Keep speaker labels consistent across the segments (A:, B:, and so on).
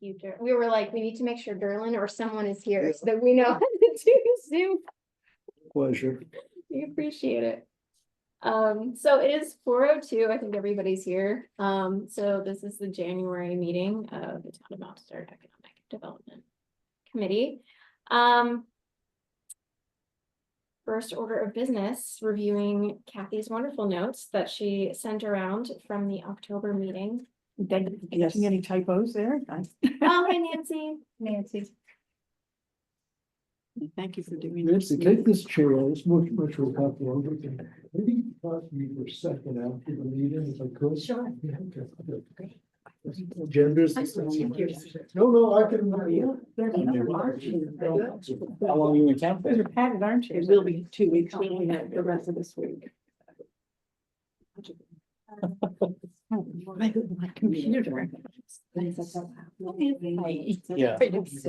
A: Thank you, we were like, we need to make sure Derlin or someone is here so that we know how to do Zoom.
B: Pleasure.
A: We appreciate it. So it is 4:02. I think everybody's here. So this is the January meeting of the Town of Mount Desert Economic Development Committee. First order of business, reviewing Kathy's wonderful notes that she sent around from the October meeting.
C: Yes. Any typos there?
A: Oh, hi, Nancy.
C: Thank you for doing
B: Nancy,
C: this.
B: take this chair, it's much more comfortable. Maybe talk to me for a second after the meeting, if I could.
A: Sure.
B: Yeah, okay. Genders. No, I can.
D: How long you in town?
C: Those are padded armchairs. It will be 2 weeks. We have the rest of this week. My computer.
D: Yeah.
B: I got this.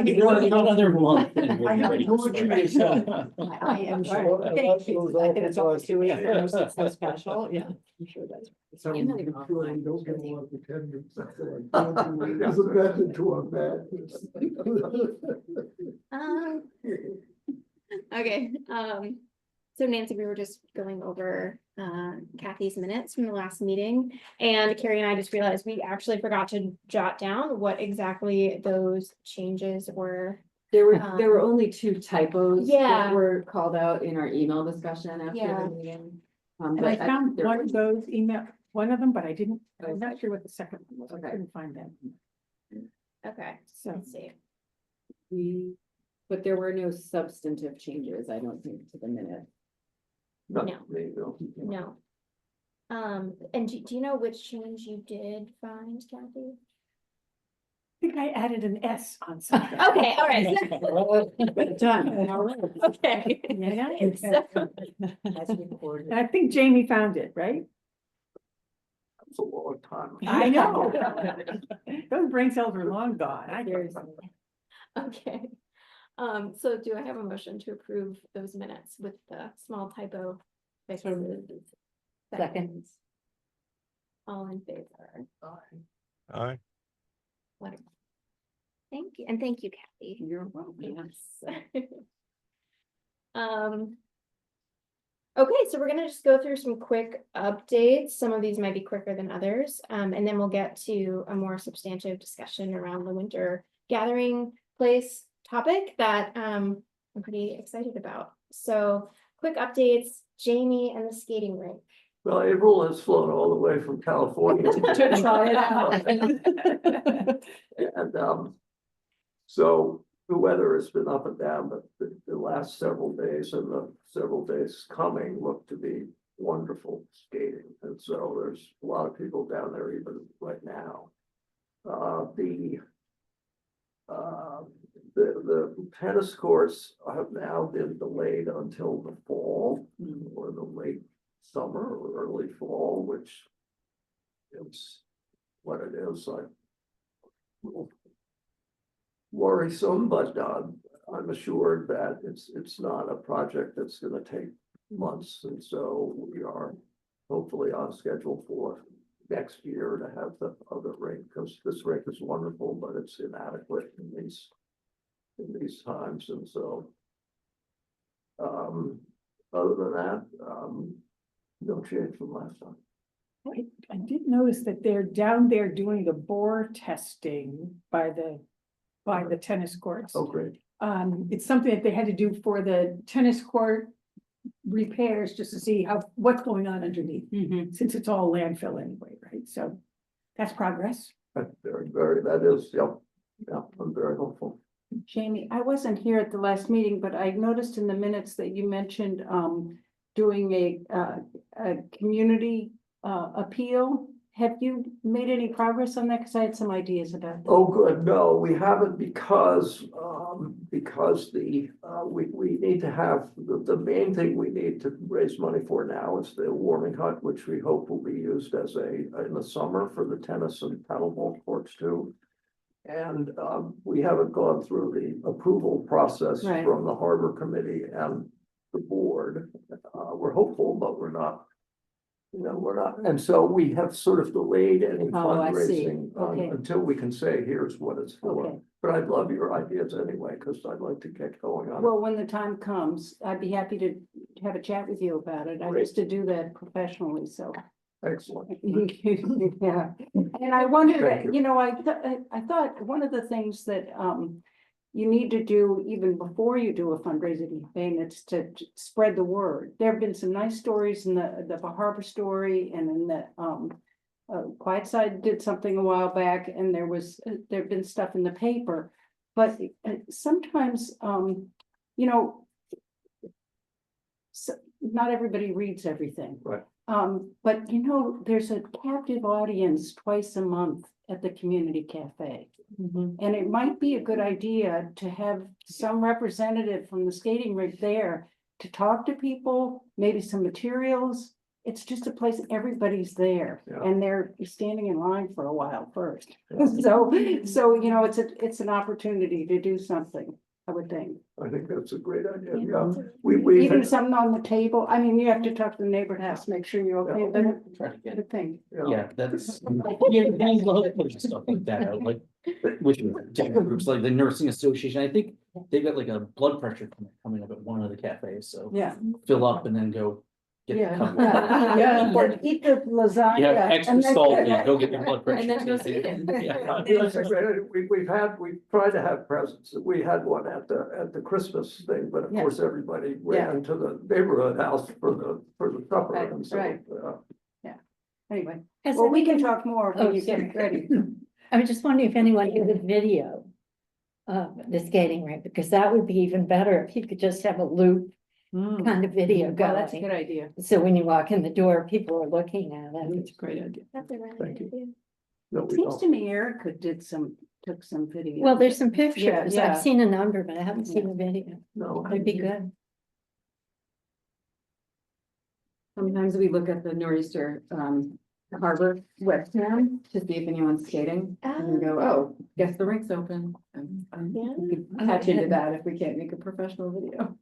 D: You want another month.
B: I know what you mean.
C: I am sure. Thank you. I think it's all 2 weeks. It's so special. Yeah, I'm sure that's.
B: So I'm sure you don't get a lot of attendance. It's a method to our madness.
A: Okay, so Nancy, we were just going over Kathy's minutes from the last meeting, and Carrie and I just realized we actually forgot to jot down what exactly those changes were.
E: There were only 2 typos
A: Yeah.
E: that were called out in our email discussion after
A: Yeah.
E: the meeting.
C: And I found one of those one of them, but I'm not sure what the second one was. I
E: Okay.
C: couldn't find that.
A: Okay, so let's see.
E: But there were no substantive changes, I don't think, to the minute.
A: No. No. And do you know which change you did find, Kathy?
C: I think I added an S on something.
A: Okay, all right.
C: Done.
A: Okay.
C: Yeah.
A: So-
C: And I think Jamie found it, right?
B: It's a long time.
C: I know. Those brain cells are long gone.
A: Okay. So do I have a motion to approve those minutes with the small typo fixes?
E: Second.
A: All in favor?
D: Aye.
A: Wonderful. Thank you, and thank you, Kathy.
C: You're welcome.
A: Yes. Okay, so we're gonna just go through some quick updates. Some of these might be quicker than others. And then we'll get to a more substantive discussion around the winter gathering place topic that I'm pretty excited about. So quick updates, Jamie and the skating rink.
F: Well, April has flown all the way from California
A: To try it out.
F: And so the weather has been up and down, but the last several days and the several days coming look to be wonderful skating. And so there's a lot of people down there even right now. The tennis courts have now been delayed until the fall or the late summer or early fall, which is what it is. I will worrisome, but I'm assured that it's not a project that's going to take months, and so we are hopefully on schedule for next year to have the other rink, because this rink is wonderful, but it's inadequate in these times, and so other than that, no change from last time.
C: I did notice that they're down there doing the bore testing by the tennis courts.
F: Oh, great.
C: It's something that they had to do for the tennis court repairs, just to see what's going on underneath, since it's all landfill anyway, right? So that's progress.
F: That is, yep, I'm very hopeful.
G: Jamie, I wasn't here at the last meeting, but I noticed in the minutes that you mentioned doing a community appeal. Have you made any progress on that? Because I had some ideas about that.
F: Oh, good. No, we haven't because we need to have the main thing we need to raise money for now is the warming hut, which we hope will be used as in the summer for the tennis and paddleball courts too. And we haven't gone through the approval process from the harbor committee and the board. We're hopeful, but we're not You know, we're not, and so we have sort of delayed any
G: Oh, I see.
F: fundraising
G: Okay.
F: until we can say, here's what it's for.
G: Okay.
F: But I'd love your ideas anyway, because I'd like to get going on it.
G: Well, when the time comes, I'd be happy to have a chat with you about it. I
F: Great.
G: used to do that professionally, so.
F: Excellent.
G: Yeah, and I wondered,
F: Thank you.
G: you know, I thought one of the things that, you need to do even before you do a fundraising campaign, it's to spread the word. There have been some nice stories in the Harbor story and in the, Quiet Side did something a while back, and there've been stuff in the paper. But sometimes, you know, not everybody reads everything.
F: Right.
G: But you know, there's a captive audience twice a month at the community cafe. And it might be a good idea to have some representative from the skating rink there to talk to people, maybe some materials. It's just a place, everybody's there,
F: Yeah.
G: and they're standing in line for a while first.
F: Yeah.
G: So, you know, it's an opportunity to do something, I would think.
F: I think that's a great idea,
A: Yeah.
F: yeah. We,
G: Even something on the table, I mean, you have to talk to the neighborhood house, make sure you're okay, but
D: Try to
G: I
D: get,
G: would think.
D: yeah, that's, yeah, there's a lot of pushing stuff like that out, like, with different groups, like the nursing association, I think they've got like a blood pressure coming up at one of the cafes, so
G: Yeah.
D: fill up and then go get the
G: Yeah.
D: cup.
G: Yeah, or eat the lasagna.
D: You have extra
G: and then-
D: salt, yeah, go get your blood pressure.
E: And then go
D: taken.
E: see it.
D: Yeah.
F: we've tried to have presents. We had one at the Christmas thing, but of
G: Yeah.
F: course, everybody
G: Yeah.
F: ran to the neighborhood house for the supper.
G: Right,
F: And so,
G: right. Anyway,
H: Has
G: well, we can
H: anyone-
G: talk more
H: Oh,
G: when you get
H: sorry.
G: ready.
H: I was just wondering if anyone did a video of the skating rink, because that would be even better if you could just have a loop kind of video
G: Well, that's a
H: going.
G: good idea.
H: So when you walk in the door, people are looking at it.
G: That's a great idea.
A: That's a really
F: Thank
A: good idea.
F: No,
G: It
F: we
G: seems
F: don't.
G: to me Erica took some video.
H: Well, there's some pictures.
G: yeah.
H: I've seen a number, but I haven't seen a video.
F: No.
H: That'd be good.
E: Sometimes we look at the Nor'easter Harbor webcam to see if anyone's skating. And we go, oh, guess the rink's open. And
A: Yeah.
E: we could patch into that if we can't make a professional video.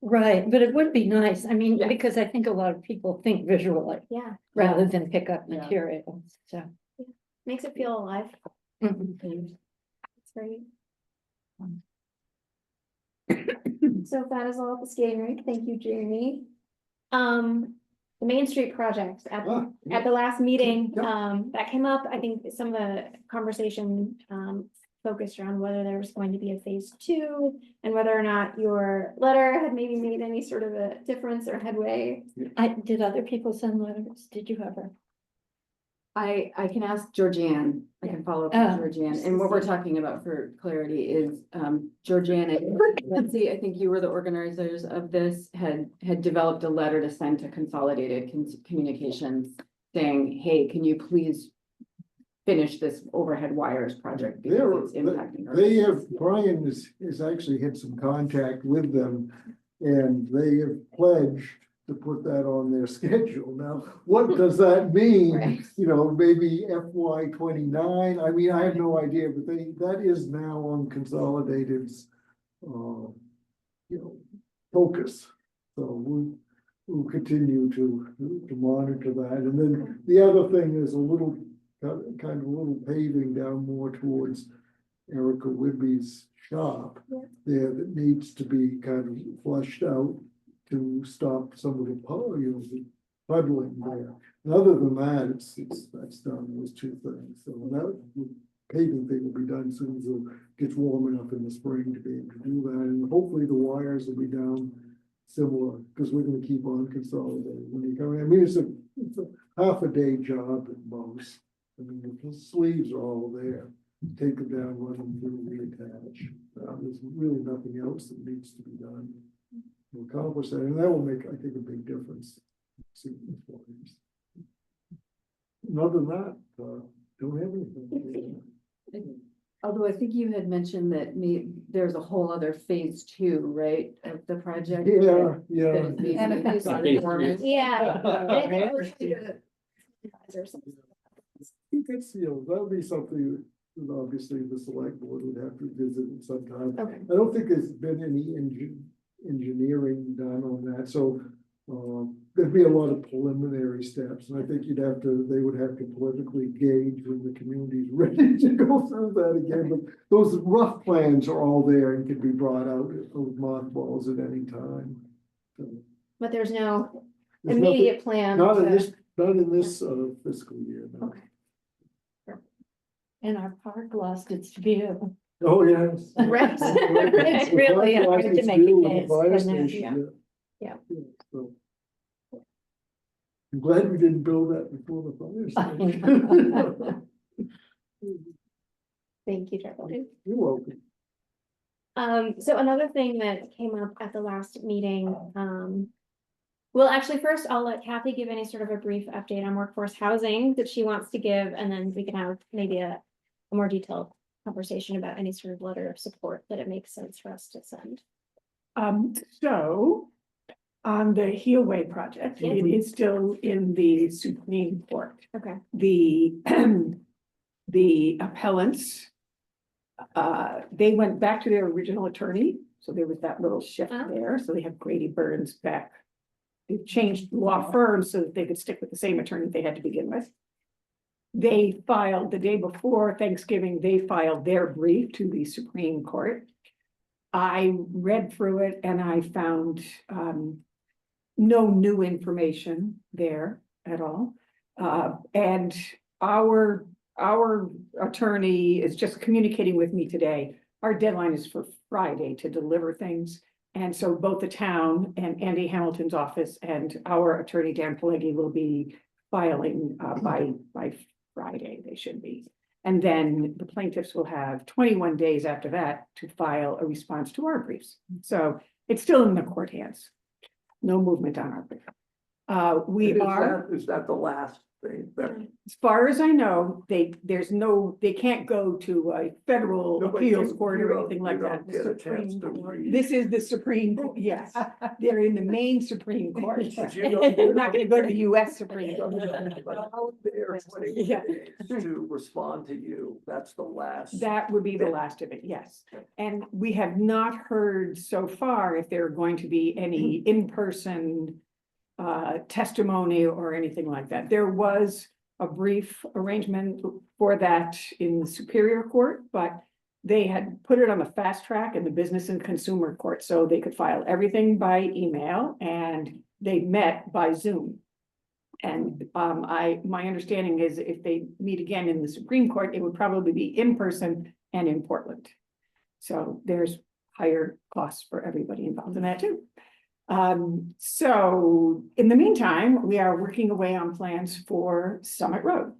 H: Right, but it would be nice. I mean,
E: Yeah.
H: because I think a lot of people think visually
A: Yeah,
H: rather than pick up
G: Yeah.
H: materials, so.
A: makes it feel alive.
H: mhm.
A: That's great. So that is all at the skating rink. Thank you, Jeremy. The Main Street project at the last meeting, that came up. I think some of the conversation, focused around whether there was going to be a phase 2 and whether or not your letter had maybe made any sort of a difference or headway.
H: Did other people send letters? Did you ever?
E: I can ask Georgianne, I can follow up
H: Oh.
E: with Georgianne, and what we're talking about for clarity is, Georgianne and Lindsay, I think you were the organizers of this, had developed a letter to send to Consolidated Communications saying, hey, can you please finish this overhead wires project because it's impacting our
B: They
E: business."
B: have, Brian has actually had some contact with them, and they have pledged to put that on their schedule. Now, what does that mean?
E: Right.
B: You know, maybe FY 29, I mean, I have no idea, but that is now on Consolidated's, focus. So we'll continue to monitor that. And then the other thing is a little, kind of a little paving down more towards Erica Whitby's shop.
A: Yeah.
B: There that needs to be kind of flushed out to stop some of the the puddling there. And other than that, that's done, those two things. So that paving thing will be done soon as it gets warm enough in the spring to be able to do that. And hopefully the wires will be down similar, because we're gonna keep on consolidating when you come in. I mean, it's a half a day job at most. I mean, the sleeves are all there. Take them down, run them through, reattach. There's really nothing else that needs to be done to accomplish that, and that will make, I think, a big difference. And other than that, don't have anything.
E: Although I think you had mentioned that there's a whole other phase 2, right, of the project?
B: Yeah,
E: that
B: yeah.
E: is being
G: And a phase
E: got
D: three.
E: informed.
A: Yeah.
B: I think that's, that would be something that obviously the select board would have to visit sometime.
A: Okay.
B: I don't think there's been any engineering done on that, so, there'd be a lot of preliminary steps, and I think they would have to politically gauge when the community's ready to go through that again, but those rough plans are all there and can be brought out of mothballs at any time. So,
A: But there's no
B: there's nothing-
A: immediate plan
B: Not in
A: to,
B: this, fiscal year, no.
A: Okay.
H: And our park lost its view.
B: Oh, yes.
A: Right.
B: It's
H: Really hard
B: hard
H: to make
B: do
H: it
B: with the
H: days,
B: fire
H: wasn't it?
B: station,
A: Yeah.
B: So. I'm glad we didn't build that before the fire
H: I
B: station.
A: thank you, Charlie.
B: You're welcome.
A: So another thing that came up at the last meeting, well, actually, first I'll let Kathy give any sort of a brief update on workforce housing that she wants to give, and then we can have maybe a more detailed conversation about any sort of letter of support that it makes sense for us to send.
C: So on the Healway project,
A: Yeah.
C: it is still in the Supreme Court.
A: Okay.
C: The, the appellants, they went back to their original attorney, so there was that little shift
A: Oh.
C: there, so they have Grady Burns back. They've changed law firms so that they could stick with the same attorney they had to begin with. They filed the day before Thanksgiving, they filed their brief to the Supreme Court. I read through it and I found no new information there at all. And our attorney is just communicating with me today. Our deadline is for Friday to deliver things. And so both the town and Andy Hamilton's office and our attorney, Dan Pelleggi, will be filing by Friday, they should be. And then the plaintiffs will have 21 days after that to file a response to our briefs. So it's still in the court hands. No movement on our brief.
F: Is that the last thing that?
C: As far as I know, they can't go to a federal appeals court or anything like that.
F: Get a chance to read.
C: This is the Supreme, Court. Yes, they're in the Maine Supreme Court.
F: But you don't-
C: They're not gonna go to the US Supreme Court.
F: They're 20
C: Yeah.
F: days to respond to you, that's the last.
C: That would be the last of it, yes. And we have not heard so far if there are going to be any in-person testimony or anything like that. There was a brief arrangement for that in the Superior Court, but they had put it on the fast track in the Business and Consumer Court, so they could file everything by email, and they met by Zoom. And my understanding is if they meet again in the Supreme Court, it would probably be in person and in Portland. So there's higher costs for everybody involved in that too. So in the meantime, we are working away on plans for Summit Road.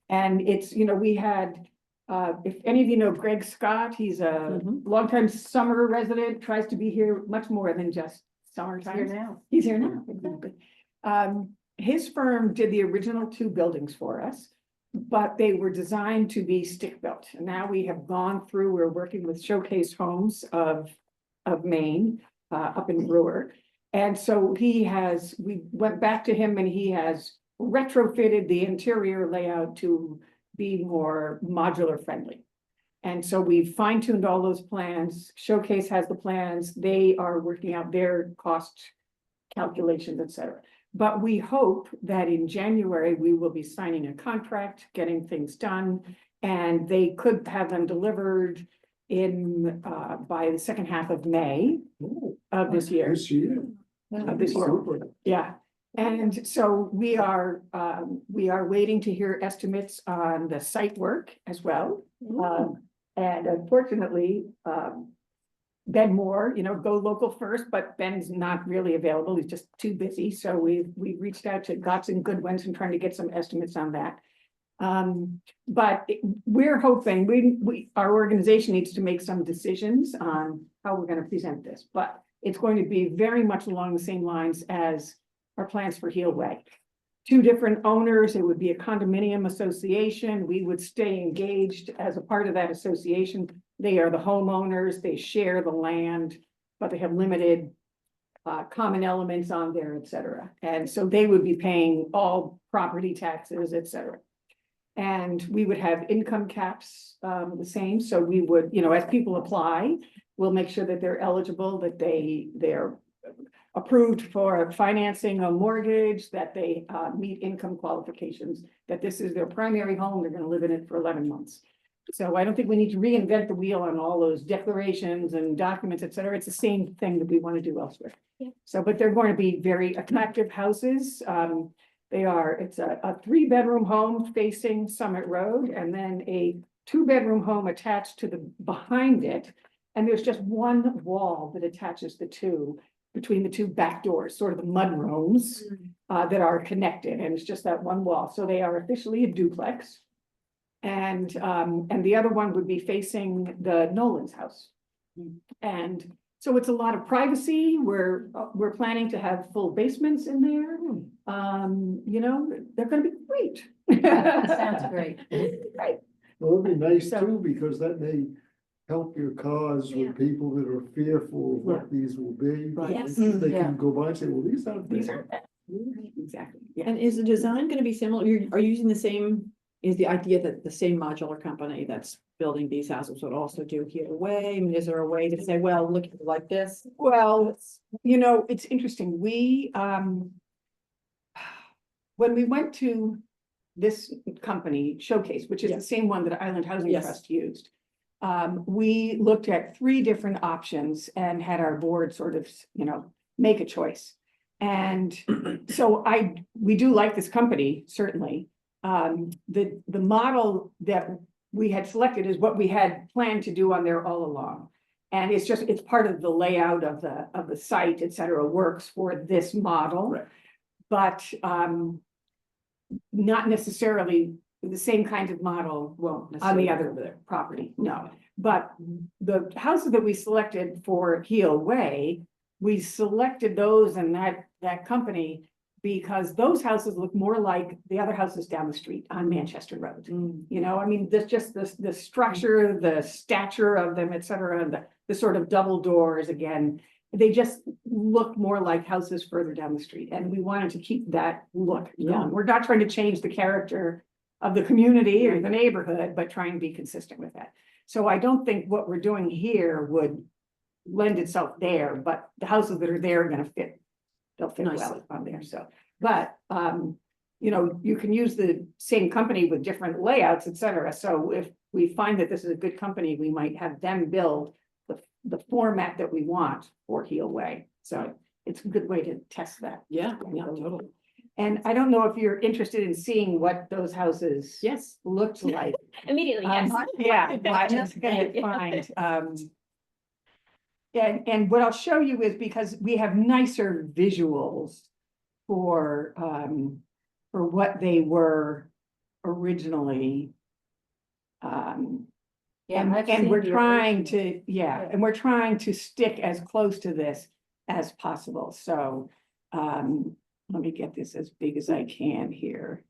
C: And it's, we had, if any of you know Greg Scott, he's a longtime summer resident, tries to be here much more than just summertime. He's here now, exactly. His firm did the original 2 buildings for us, but they were designed to be stick built. And now we have gone through, we're working with Showcase Homes of Maine, up in Brewer. And so we went back to him and he has retrofitted the interior layout to be more modular friendly. And so we fine tuned all those plans. Showcase has the plans. They are working out their cost calculations, et cetera. But we hope that in January, we will be signing a contract, getting things done, and they could have them delivered by the second half of May of this year.
B: This year.
C: Of this year.
B: Super.
C: Yeah, and so we are waiting to hear estimates on the site work as well. And unfortunately, Ben Moore, go local first, but Ben's not really available. He's just too busy. So we reached out to Gotts and Goodwins and trying to get some estimates on that. But we're hoping our organization needs to make some decisions on how we're going to present this, but it's going to be very much along the same lines as our plans for Healway. 2 different owners, it would be a condominium association. We would stay engaged as a part of that association. They are the homeowners, they share the land, but they have limited common elements on there, et cetera. And so they would be paying all property taxes, et cetera. And we would have income caps the same. So we would, as people apply, we'll make sure that they're eligible, that they're approved for financing a mortgage, that they meet income qualifications, that this is their primary home, they're gonna live in it for 11 months. So I don't think we need to reinvent the wheel on all those declarations and documents, et cetera. It's the same thing that we want to do elsewhere.
A: Yeah.
C: So, but they're going to be very attractive houses. It's a 3-bedroom home facing Summit Road, and then a 2-bedroom home attached to the, behind it. And there's just one wall that attaches the two, between the two back doors, sort of the mud rooms that are connected, and it's just that one wall. So they are officially a duplex. And the other one would be facing the Nolan's house. And so it's a lot of privacy. We're planning to have full basements in there. You know, they're gonna be great.
H: Sounds great.
C: Right.
B: Well, it'd be nice
C: So-
B: too, because that may help your cause
A: Yeah.
B: with people that are fearful of what these will be.
C: Right.
H: Yes.
B: They
G: Yeah.
B: can go by and say, well, these aren't
C: These
B: bad.
C: are bad. Exactly, yeah.
I: And is the design gonna be similar? Are you using the same, is the idea that the same modular company that's building these houses would also do here away? I mean, is there a way to say, well, look like this?
C: Well, you know, it's interesting. When we went to this company Showcase, which is the same one that Island Housing
I: Yes.
C: Trust used. We looked at 3 different options and had our board sort of, you know, make a choice. And so we do like this company, certainly. The model that we had selected is what we had planned to do on there all along. And it's part of the layout of the site, et cetera, works for this model.
F: Right.
C: But not necessarily the same kind of model on the other property, no. But the houses that we selected for Heel Way, we selected those and that company because those houses look more like the other houses down the street on Manchester Road. You know, I mean, there's just the structure, the stature of them, et cetera, and the sort of double doors again. They just look more like houses further down the street, and we wanted to keep that look going. We're not trying to change the character of the community or the neighborhood, but trying to be consistent with that. So I don't think what we're doing here would lend itself there, but the houses that are there are gonna fit. They'll fit well
I: Nicely.
C: on there, so, but, you know, you can use the same company with different layouts, et cetera. So if we find that this is a good company, we might have them build the format that we want for Heel Way. So it's a good way to test that.
I: Yeah, totally.
C: And I don't know if you're interested in seeing what those houses
I: Yes.
C: looked like.
A: Immediately, yes.
C: Yeah, I just gonna find, and what I'll show you is because we have nicer visuals for what they were originally. And we're trying to, and we're trying to stick as close to this as possible, so, let me get this as big as I can here.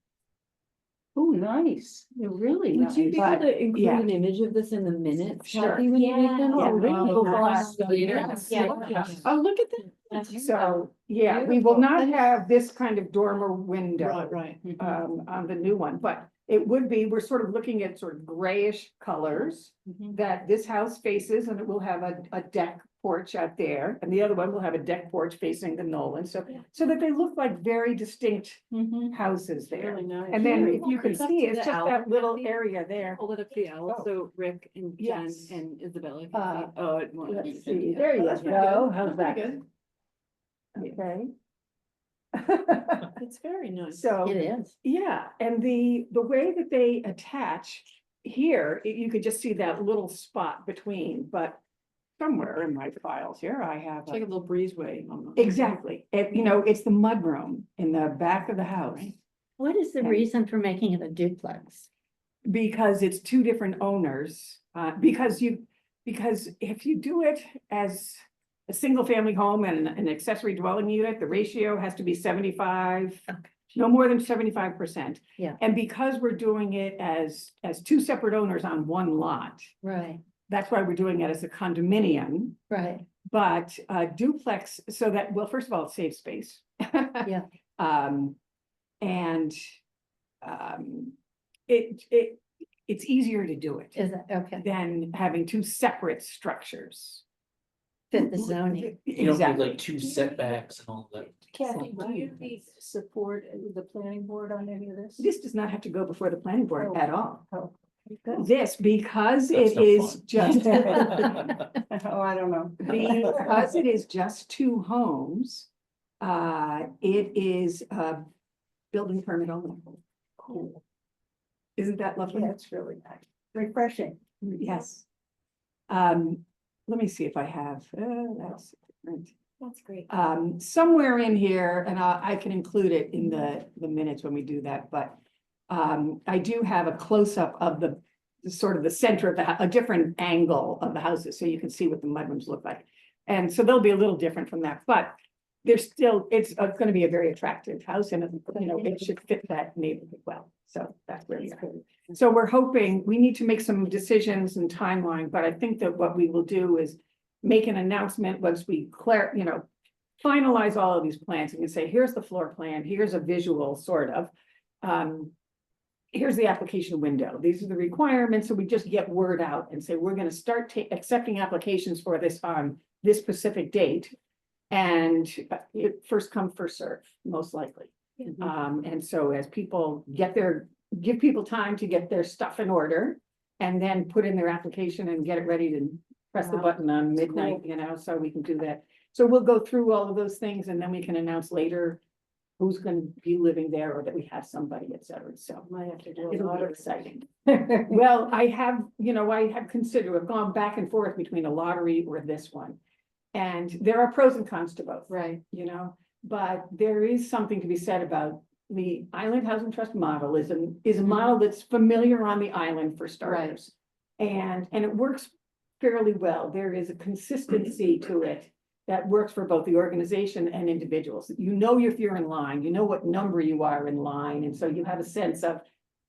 G: Oh, nice. They're really
I: Would you
G: nice.
I: be able to include
C: yeah.
I: an image of this in the minutes?
C: Sure.
I: Kathy, when you make them?
A: Yeah.
I: Or
C: Yeah.
I: people will
C: Yes.
I: ask later?
A: Yeah.
I: Oh, look at that.
C: So, yeah, we will not have this kind of dormer window.
I: Right.
C: On the new one, but it would be, we're sort of looking at sort of grayish colors that this house faces, and it will have a deck porch out there, and the other one will have a deck porch facing the Nolan, so that they look like very distinct houses there.
I: Really nice.
C: And then if you
I: Hold
C: can
I: it up
C: see,
I: to
C: it's
I: the
C: just
I: owl.
C: that little area there.
I: Hold it up to the owl,
C: Oh.
I: so Rick and Jen
C: Yes.
I: and Isabella. can
C: Uh,
I: see. Oh, it won't.
C: Let's see, there you
I: That's pretty
C: go,
I: good.
C: how's
I: That's
C: that?
I: pretty good.
C: Okay.
I: It's very nice.
C: So.
H: It is.
C: Yeah, and the way that they attach here, you could just see that little spot between, but somewhere in my files here, I have.
I: It's like a little breezeway.
C: Exactly, you know, it's the mudroom in the back of the house,
H: What is the
C: Yeah.
H: reason for making it a duplex?
C: because it's 2 different owners, because if you do it as a single family home and an accessory dwelling unit, the ratio has to be 75.
H: Okay.
C: No more than 75%.
H: Yeah.
C: And because we're doing it as 2 separate owners on one lot,
H: Right,
C: that's why we're doing it as a condominium,
H: right.
C: but duplex, so that, well, first of all, it saves space.
H: Yeah.
C: And it's easier to do it
H: Is that, okay.
C: than having 2 separate structures.
H: fit the zoning.
D: You don't need
C: Exactly.
D: like two setbacks and all that.
G: Kathy, do you need support the planning board on any of this?
C: This does not have to go before the planning board
G: Oh.
C: at all.
G: Oh, good.
C: This, because
D: That's
C: it
D: no
C: is
D: fun.
C: just,
G: Oh, I don't know.
C: because it is just two homes, it is a building permit only. Cool. Isn't that lovely?
G: Yeah, it's really nice. Refreshing.
C: Yes. Let me see if I have, that's different.
A: That's great.
C: Somewhere in here, and I can include it in the minutes when we do that, but I do have a close-up of the sort of the center of a different angle of the houses, so you can see what the mudrooms look like. And so they'll be a little different from that, but there's still, it's gonna be a very attractive house, and you know, it should fit that neighborhood well. So that's where we are. So we're hoping, we need to make some decisions and timeline, but I think that what we will do is make an announcement once we finalize all of these plans, and you say, here's the floor plan, here's a visual sort of. Here's the application window, these are the requirements, so we just get word out and say, we're gonna start accepting applications for this on this specific date. And it first come, first serve, most likely. And so as people give people time to get their stuff in order, and then put in their application and get it ready to press the button on midnight, you know, so we can do that. So we'll go through all of those things, and then we can announce later who's gonna be living there, or that we have somebody, et cetera, so.
G: Might have to do a
C: It'll
G: lot
C: be
G: of.
C: exciting. Well, I have considered, I've gone back and forth between a lottery or this one. And there are pros and cons to both.
G: Right.
C: You know, but there is something to be said about the Island Housing Trust model is a model that's familiar on the island for starters. And it works fairly well. There is a consistency to it that works for both the organization and individuals. You know, if you're in line, you know what number you are in line, and so you have a sense of,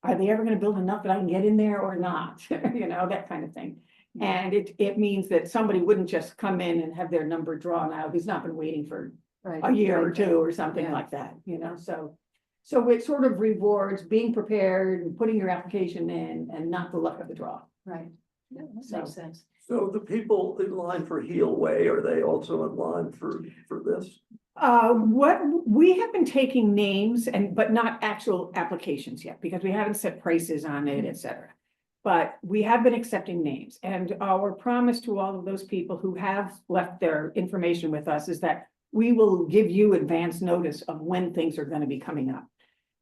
C: are they ever gonna build enough that I can get in there or not? You know, that kind of thing. And it means that somebody wouldn't just come in and have their number drawn out, who's not been waiting for a year or two or something
G: Yeah.
C: like that, you know, so. So it sort of rewards being prepared and putting your application in, and not the luck of the draw.
G: Right. Yeah, that
C: So-
G: makes sense.
F: So the people in line for Heel Way, are they also in line for this?
C: What, we have been taking names but not actual applications yet, because we haven't set prices on it, et cetera. But we have been accepting names, and our promise to all of those people who have left their information with us is that we will give you advance notice of when things are gonna be coming up.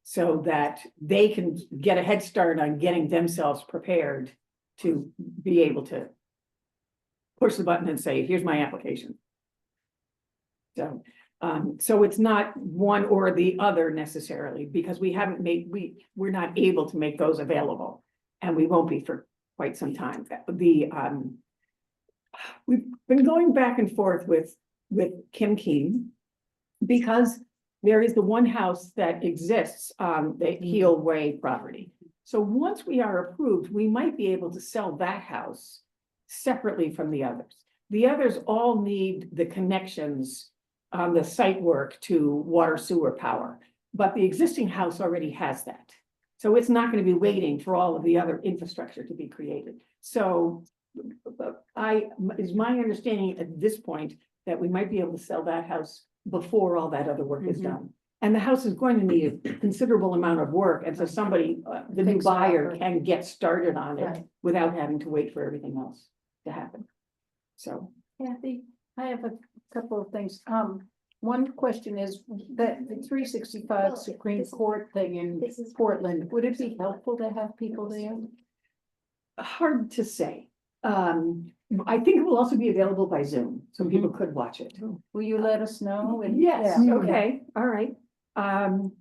C: So that they can get a head start on getting themselves prepared to be able to push the button and say, here's my application. So it's not one or the other necessarily, because we haven't made, we're not able to make those available. And we won't be for quite some time. We've been going back and forth with Kim Keen, because there is the one house that exists on the Heel Way property. So once we are approved, we might be able to sell that house separately from the others. The others all need the connections on the site work to water, sewer, power, but the existing house already has that. So it's not going to be waiting for all of the other infrastructure to be created. So is my understanding at this point that we might be able to sell that house before all that other work is done. And the house is going to need a considerable amount of work, and so somebody, the new
G: Fix it up
C: buyer
G: or-
C: can get started on it
G: Right.
C: without having to wait for everything else to happen. So,
G: Kathy, I have a couple of things. One question is that the 365 Supreme Court thing in Portland, would it be helpful to have people there?
C: hard to say. I think it will also be available by Zoom, so people could watch it.
G: Will you let us know? And-
C: Yes,
G: Yeah.
C: okay, all right. And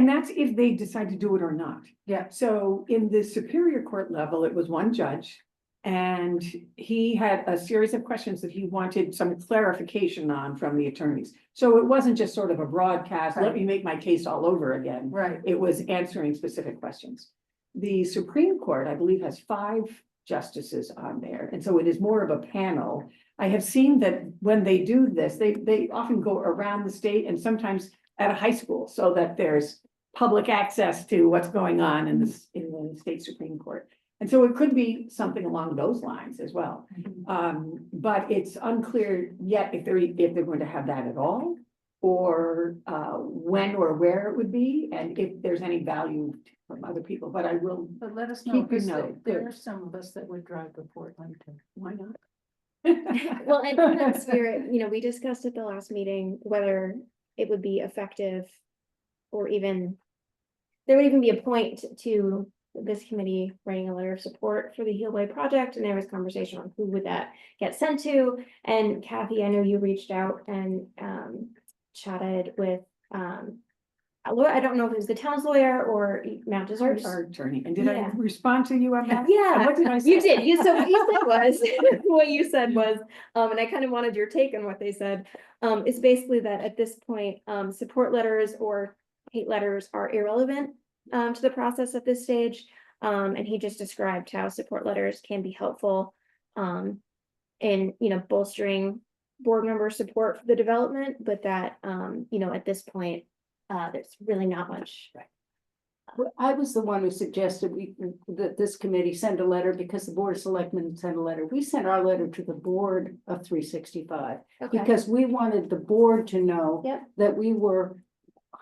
C: that's if they decide to do it or not.
G: Yeah.
C: So in the Superior Court level, it was one judge. And he had a series of questions that he wanted some clarification on from the attorneys. So it wasn't just sort of a broadcast, let me make my case all over again.
G: Right.
C: It was answering specific questions. The Supreme Court, I believe, has 5 justices on there, and so it is more of a panel. I have seen that when they do this, they often go around the state and sometimes at a high school, so that there's public access to what's going on in the state Supreme Court. And so it could be something along those lines as well. But it's unclear yet if they're going to have that at all, or when or where it would be, and if there's any value from other people, but I will,
G: But let us know,
C: Keep your
G: because
C: note.
G: there are some of us that would drive to Portland to.
C: why not?
A: Well, and in that spirit, we discussed at the last meeting whether it would be effective or even there would even be a point to this committee writing a letter of support for the Healway project, and there was conversation on who would that get sent to. And Kathy, I know you reached out and chatted with a lawyer. I don't know if it was the town's lawyer or Mount Desert's.
C: Our attorney, and did I
A: Yeah.
C: respond to you on that?
A: Yeah,
C: And what did I say?
A: you did. So what you said was, what you said was, and I kind of wanted your take on what they said, is basically that at this point, support letters or hate letters are irrelevant to the process at this stage. And he just described how support letters can be helpful in, bolstering board member support for the development, but that, at this point, there's really not much.
G: Well, I was the one who suggested that this committee send a letter because the Board of Selectmen sent a letter. We sent our letter to the board of 365
A: Okay.
G: because we wanted the board to know
A: Yep.
G: that we were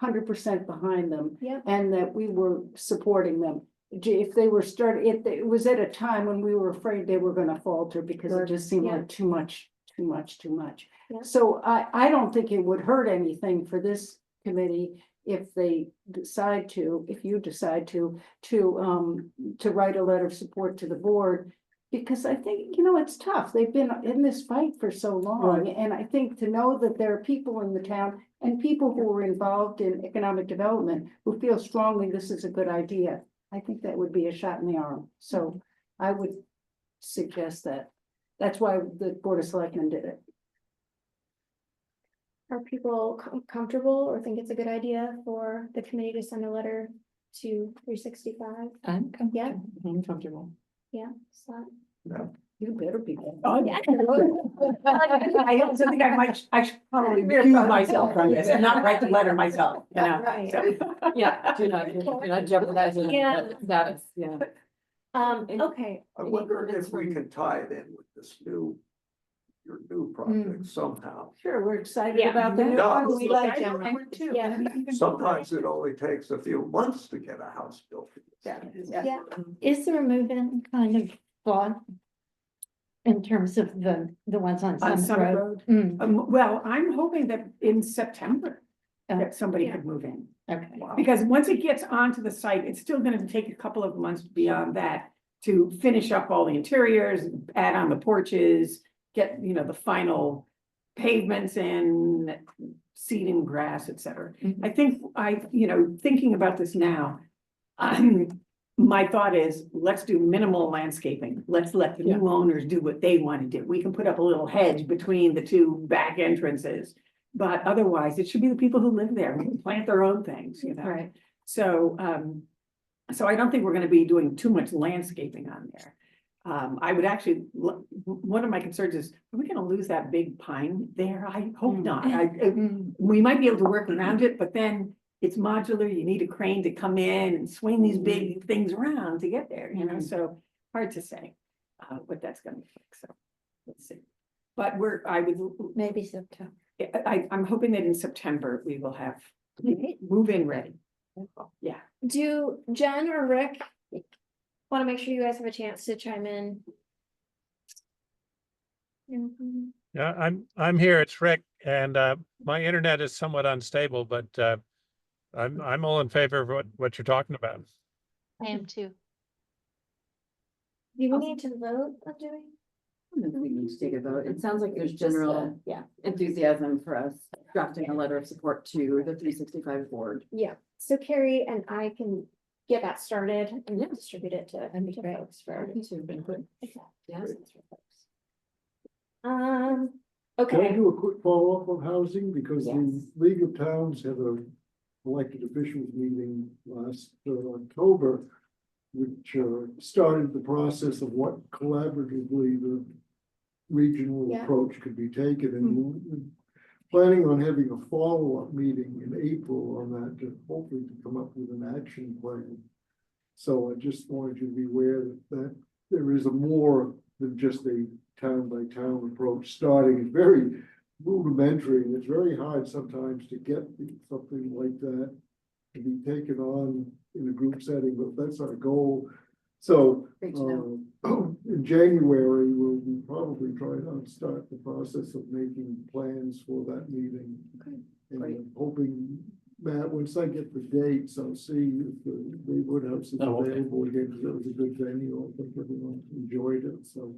G: 100% behind them.
A: Yep.
G: And that we were supporting them. If they were it was at a time when we were afraid they were gonna falter because it just seemed
A: Yeah.
G: like too much.
A: Yeah.
G: So I don't think it would hurt anything for this committee if you decide to write a letter of support to the board. Because I think, it's tough. They've been in this fight for so long.
C: Right.
G: And I think to know that there are people in the town and people who are involved in economic development who feel strongly this is a good idea, I think that would be a shot in the arm. So I would suggest that. That's why the Board of Selectmen did it.
A: Are people comfortable or think it's a good idea for the committee to send a letter to 365?
H: I'm
A: Yeah.
C: I'm comfortable.
A: Yeah. So.
G: You better be.
C: Oh,
A: Yeah.
C: I also think I should probably recuse myself from this and not write the letter myself,
A: Right.
C: so.
E: Yeah, do not jeopardizing
A: Yeah.
E: the status, yeah.
A: Okay.
F: I wonder if we can tie it in with your new project somehow.
G: Sure, we're excited
A: Yeah.
G: about the new
F: Yeah.
G: one. We like
A: Yeah.
G: them too.
A: Yeah.
F: Sometimes it only takes a few months to get a house built.
A: Yeah.
H: Is there a move-in kind of thought? In terms of the ones on
C: On
H: Summit
C: Summit
H: Road?
C: Road? Well, I'm hoping that in September,
H: Oh.
C: that somebody
A: Yeah.
C: could move in.
H: Okay.
C: Because once it gets onto the site, it's still gonna take a couple of months beyond that to finish up all the interiors, add on the porches, get, the final pavements in, seeding grass, et cetera.
H: Mhm.
C: I think thinking about this now, my thought is, let's do minimal landscaping. Let's let the new owners do what they want to do. We can put up a little hedge between the two back entrances. But otherwise, it should be the people who live there, who plant their own things,
H: Right.
C: So, I don't think we're gonna be doing too much landscaping on there. I would actually, one of my concerns is, are we gonna lose that big pine there? I hope not. We might be able to work around it, but then it's modular. You need a crane to come in and swing these big things around to get there, so hard to say what that's gonna look like. So let's see. But
H: Maybe September.
C: I'm hoping that in September we will have move-in ready. Yeah.
A: Do Jen or Rick want to make sure you guys have a chance to chime in? Mhm.
J: Yeah, I'm here. It's Rick, and my internet is somewhat unstable, but I'm all in favor of what you're talking about.
K: I am too.
A: Do we need to vote on doing?
E: I don't know if we need to take a vote. It sounds like there's
A: Just,
E: general
A: yeah.
E: enthusiasm for us drafting a letter of support to the 365 board.
A: Yeah, so Carrie and I can get that started and
E: Yeah.
A: distribute it to folks for.
E: Happy to input.
A: Yes.
B: Can I
A: Okay,
B: do a quick follow-up on housing? Because the
A: Yes.
B: League of Towns had a elected officials meeting last October, which started the process of what collaboratively the regional
A: Yeah.
B: approach could be taken. And we're planning on having a follow-up meeting in April on that to hopefully to come up with an action plan So I just wanted you to be aware that there is a more than just a town by town approach, starting it's very rudimentary, and it's very hard sometimes to get something like that to be taken on in a group setting, but that's our goal. So,
E: Great to know.
B: in January, we'll be probably trying to start the process of making plans for that meeting.
E: Okay,
B: And
E: great.
B: I'm hoping, Matt, once I get the dates, I'll see if they would have some
D: Oh, okay.
B: available again, because it was a good venue. I think everyone enjoyed it, so.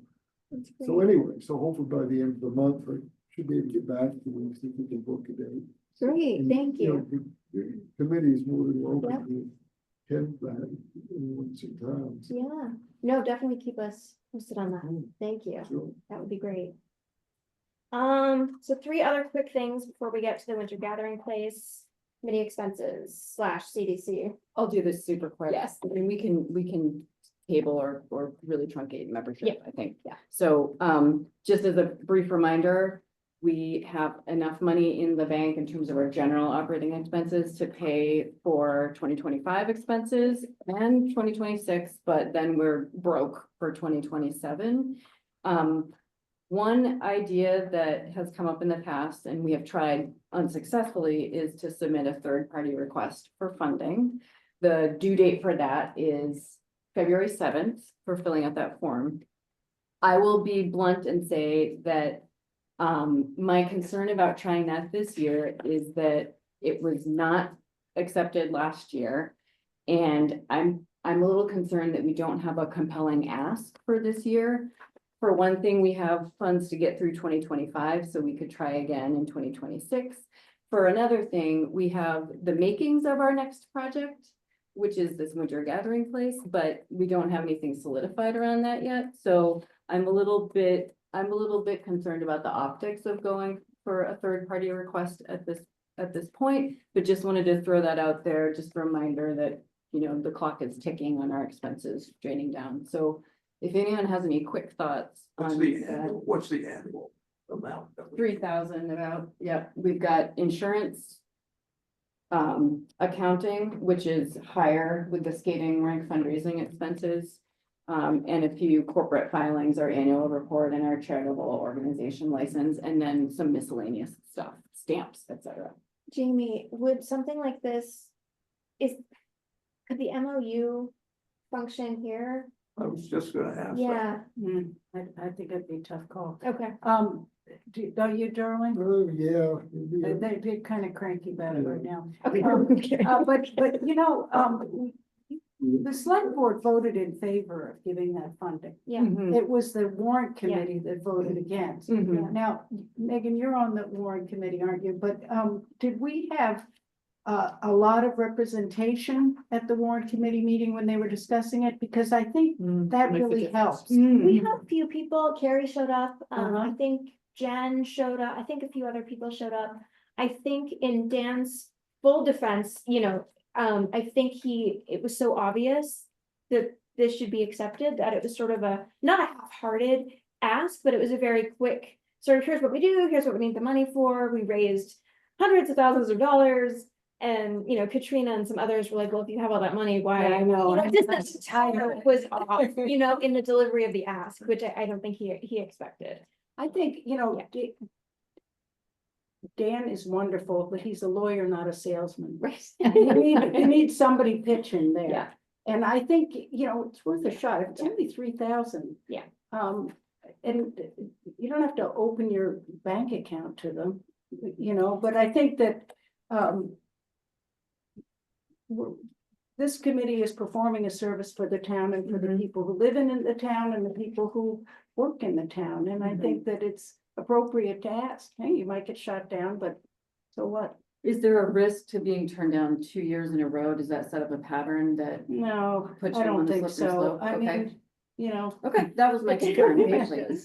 A: That's
B: So
A: great.
B: anyway, so hopefully by the end of the month, I should be able to get back to you, see if we can book a date.
A: Great,
B: And,
A: thank you.
B: know, the committee is more than welcome
A: Yep.
B: to attend that in once in town.
A: Yeah, no, definitely keep us posted on that. Thank you.
B: So,
A: That would be great. So 3 other quick things before we get to the winter gathering place, committee expenses / CDC.
E: I'll do this super quick.
A: Yes.
E: I mean, we can table or really truncate membership,
A: Yeah.
E: I think.
A: Yeah.
E: So, just as a brief reminder, we have enough money in the bank in terms of our general operating expenses to pay for 2025 expenses and 2026, but then we're broke for 2027. One idea that has come up in the past and we have tried unsuccessfully is to submit a third-party request for funding. The due date for that is February 7th for filling out that form. I will be blunt and say that my concern about trying that this year is that it was not accepted last year. And I'm a little concerned that we don't have a compelling ask for this year. For one thing, we have funds to get through 2025, so we could try again in 2026. For another thing, we have the makings of our next project, which is this winter gathering place, but we don't have anything solidified around that yet. So I'm a little bit concerned about the optics of going for a third-party request at this point, but just wanted to throw that out there, just a reminder that, you know, the clock is ticking on our expenses draining down. So if anyone has any quick thoughts
F: What's
E: on
F: the
E: that,
F: annual, what's the annual amount? that we-
E: 3,000 about, yep, we've got insurance. Accounting, which is higher with the skating rink fundraising expenses. And a few corporate filings, our annual report and our charitable organization license, and then some miscellaneous stuff, stamps, etc.
A: Jamie, would something like this could the MOU function here?
F: I was just gonna ask that.
A: Yeah,
G: I think it'd be a tough call.
A: okay.
G: Don't you, darling?
B: yeah.
G: They're kind of cranky about it right now.
A: Okay.
G: But you know, the select board voted in favor of giving that funding.
A: Yeah.
G: It was the warrant committee that voted against.
E: Mhm.
G: Now, Megan, you're on the warrant committee, aren't you? But did we have a lot of representation at the warrant committee meeting when they were discussing it? Because I think that
I: Makes a
G: really
I: difference.
G: helps.
A: We had a few people, Carrie showed up,
G: Uh-huh.
A: I think Jen showed up, I think a few other people showed up. I think in Dan's full defense, you know, I think it was so obvious that this should be accepted, that it was sort of not a half-hearted ask, but it was a very quick, sort of, here's what we do, here's what we need the money for, we raised hundreds of thousands of dollars. And, you know, Katrina and some others were like, well, if you have all that money, why?
G: I know.
A: You know, just the tone was off, you know, in the delivery of the ask, which I don't think he expected.
G: I think, you know,
A: Yeah.
G: Dan is wonderful, but he's a lawyer, not a salesman.
A: Right.
G: You need somebody pitching there.
A: Yeah.
G: And I think, you know, it's worth a shot. It's only 3,000.
A: Yeah.
G: And you don't have to open your bank account to them, you know, but I think that, this committee is performing a service for the town and for the people who live in the town and the people who work in the town. And I think that it's appropriate to ask, hey, you might get shot down, but so what?
E: Is there a risk to being turned down 2 years in a row? Does that set up a pattern that
G: No,
E: puts
G: I
E: you on
G: don't
E: the
G: think
E: slippery
G: so.
E: slope?
G: I
E: Okay.
G: mean, you know.
E: Okay, that was my concern, actually,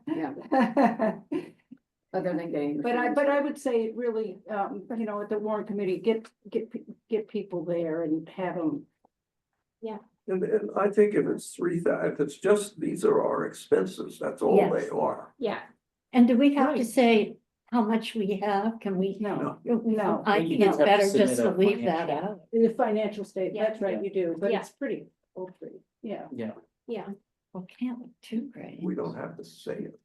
G: Yeah.
E: other than getting.
G: But I would say it really, you know, at the warrant committee, get people there and have them.
F: And I think if it's 3,000, if it's just, these are our expenses, that's all
H: Yes.
F: they are.
A: Yeah,
H: And do we have to
G: Right.
H: say how much we have? Can we?
G: No,
H: No, I
D: You
H: think it's
D: just have to
H: better
D: submit
H: just
D: a
H: to leave that
D: financial.
H: out.
G: the financial state,
A: Yeah.
G: that's right, you do, but
A: Yeah.
G: it's pretty, paltry, yeah.
D: Yeah.
A: Yeah,
H: Well, can't look too great.
F: We don't have to say it.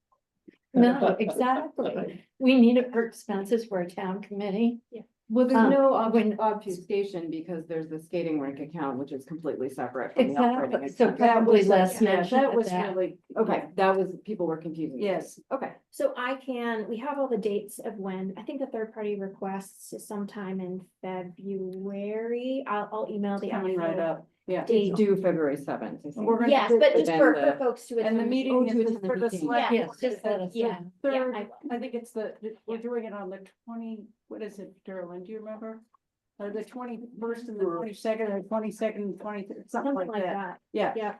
H: No, exactly. We need it for expenses for a town committee.
E: Well, there's no
H: when-
E: obfuscation because there's the skating rink account, which is completely separate from the operating
H: Exactly, so
E: expense.
H: probably
G: was-
H: less
G: yeah,
H: mention
G: that
H: of
G: was
H: that.
G: really,
E: Okay, that was, people were confusing. it.
G: yes,
E: Okay,
A: so we have all the dates of when, I think the third party requests is sometime in February. I'll email the
G: coming right
A: actual
G: up, yeah.
A: date.
E: it's due February 7th. I think.
G: We're gonna
A: Yes,
G: do-
A: but just
E: then
A: for
E: the-
A: folks to
G: And the
A: attend.
G: meeting
E: Oh,
G: is
E: to attend the
G: for the
E: meeting.
G: select.
A: Yeah,
G: board,
A: just
G: the
A: let us- yeah,
G: Third,
A: I will.
G: I think it's we're doing it on the 20, what is it, Derlin, do you remember? The 21st and the 22nd, or 22nd, and 23rd, something like that, yeah.
A: Yeah,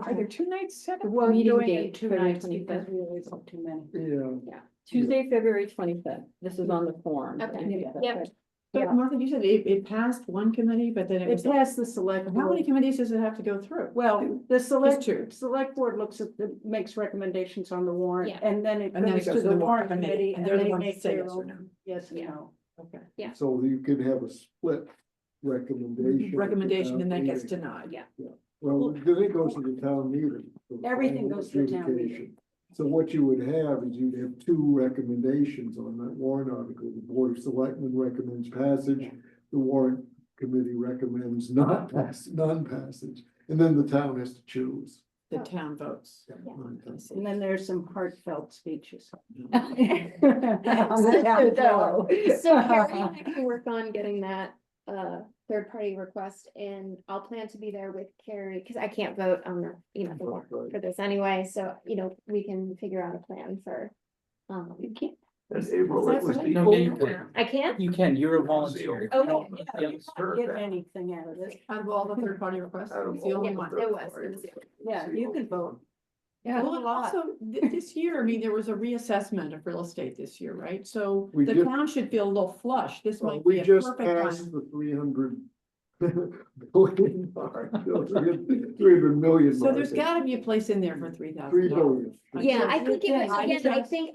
C: Are there 2 nights set up?
G: We're
E: Meeting
G: doing
E: date,
G: it 2
E: February
G: nights because we always have too many.
B: Yeah,
E: Tuesday, February 25th. This is on the form.
A: Okay.
G: Yeah.
A: Yep.
I: But Martha, you said it passed one committee, but then it
G: It
I: was,
G: passed the select.
I: how many
G: board.
I: committees does it have to go through?
G: Well, the select,
I: two.
G: select board looks at makes recommendations on the warrant,
A: Yeah.
G: and then it
I: And then it
G: goes to
I: goes to
G: the
I: the
G: warrant
I: warrant
G: committee,
I: and
G: and
I: they're the
G: they
I: ones that
G: make
I: say
G: their
I: yes or
G: own,
I: no.
G: yes and
A: Yeah.
G: no.
I: Okay.
B: so you could have a split recommendation. at the
I: Recommendation
B: town
I: and then gets
B: meeting.
I: denied.
A: Yeah.
B: Well, then it goes to the town meeting. for the
G: Everything
B: final
G: goes to the town meeting.
B: adjudication. So what you would have is you'd have 2 recommendations on that warrant article. The Board of Selectmen recommends passage, the warrant committee recommends non-passage, and then the town has to choose.
I: The town votes.
G: And then there's some heartfelt speeches.
A: So Carrie and I can work on getting that third party request and I'll plan to be there with Carrie, because I can't vote on the, the warrant for this anyway, so we can figure out a plan for. You can't.
F: And April, it was
A: No,
F: people.
D: No, you can.
A: I can't?
D: You can, you're a volunteer.
A: Oh,
D: You don't-
A: yeah.
D: yeah.
G: Get anything out of this.
I: Out of all the third party requests,
F: Out of
I: it's the
F: all
I: only
F: the
I: one.
F: third
A: It was.
F: parties.
G: Yeah, you can vote.
H: Yeah,
I: Well, and also, this year, I mean, there was a reassessment of real estate this year, right? So
B: We
I: the
B: did-
I: town should feel a little flush. This
B: Well,
I: might be
B: we
I: a
B: just
I: perfect
B: passed
I: time.
B: the 300 billion mark, 300 million.
I: So there's
B: mark.
I: gotta be a place in there for 3,000.
B: 3 billion.
A: Yeah, I think it was,
G: Yeah,
A: again, I
I: just-
A: think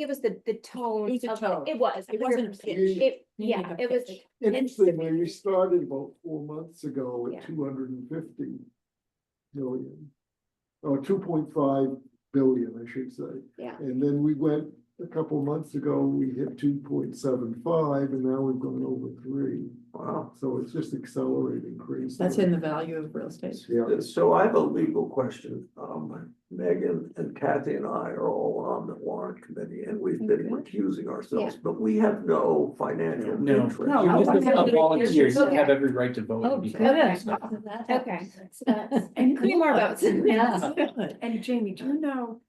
A: it was the tone.
I: It was the
A: of
I: tone.
A: It was.
I: It wasn't
A: 100%.
I: pitch.
A: It,
I: You
A: yeah,
I: need a
A: it was.
I: pitch.
B: Interestingly, we started about 4 months ago
A: Yeah.
B: at 250 million. Or 2.5 billion, I should say.
A: Yeah.
B: And then we went, a couple months ago, we hit 2.75, and now we've gone over 3.
F: Wow.
B: So it's just accelerating crazy.
I: That's in the value of real estate.
B: Yeah.
F: So I have a legal question. Megan and Kathy and I are all on the warrant committee and we've been recusing ourselves, but we have no financial
D: No,
F: interest.
G: No,
D: you're just
G: I
D: a
G: want-
D: volunteer, you
A: Okay.
D: have every right to vote.
H: oh,
D: and be
H: good.
D: part of this stuff.
A: Okay, so that's
I: And
A: 3 more votes.
H: Yeah.
C: And Jamie, do you know,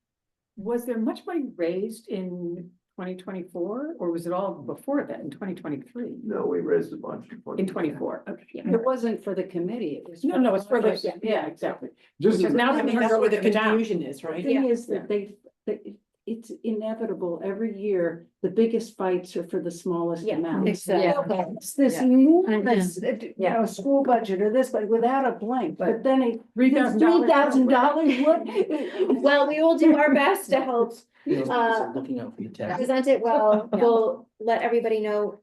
C: was there much money raised in 2024, or was it all before that in 2023?
F: No, we raised a bunch.
C: In 24, okay.
G: It wasn't for the committee, it was.
C: No, it's for the,
G: Yeah.
C: yeah, exactly.
B: Just
C: Because now
I: I
C: we
I: mean,
C: can
I: that's
C: go
I: where
C: with
I: the
C: it now.
I: confusion is,
G: The
I: right?
G: thing
A: Yeah.
G: is that it's inevitable, every year, the biggest fights are for the smallest
A: Yeah,
G: amounts.
H: exactly.
G: It's this
I: Yeah.
G: enormous, school budget or this, but without a blank, but then it,
C: $3,000.
G: what?
A: Well, we will do our best to help
D: Looking out for the tax.
A: present it well. We'll let everybody know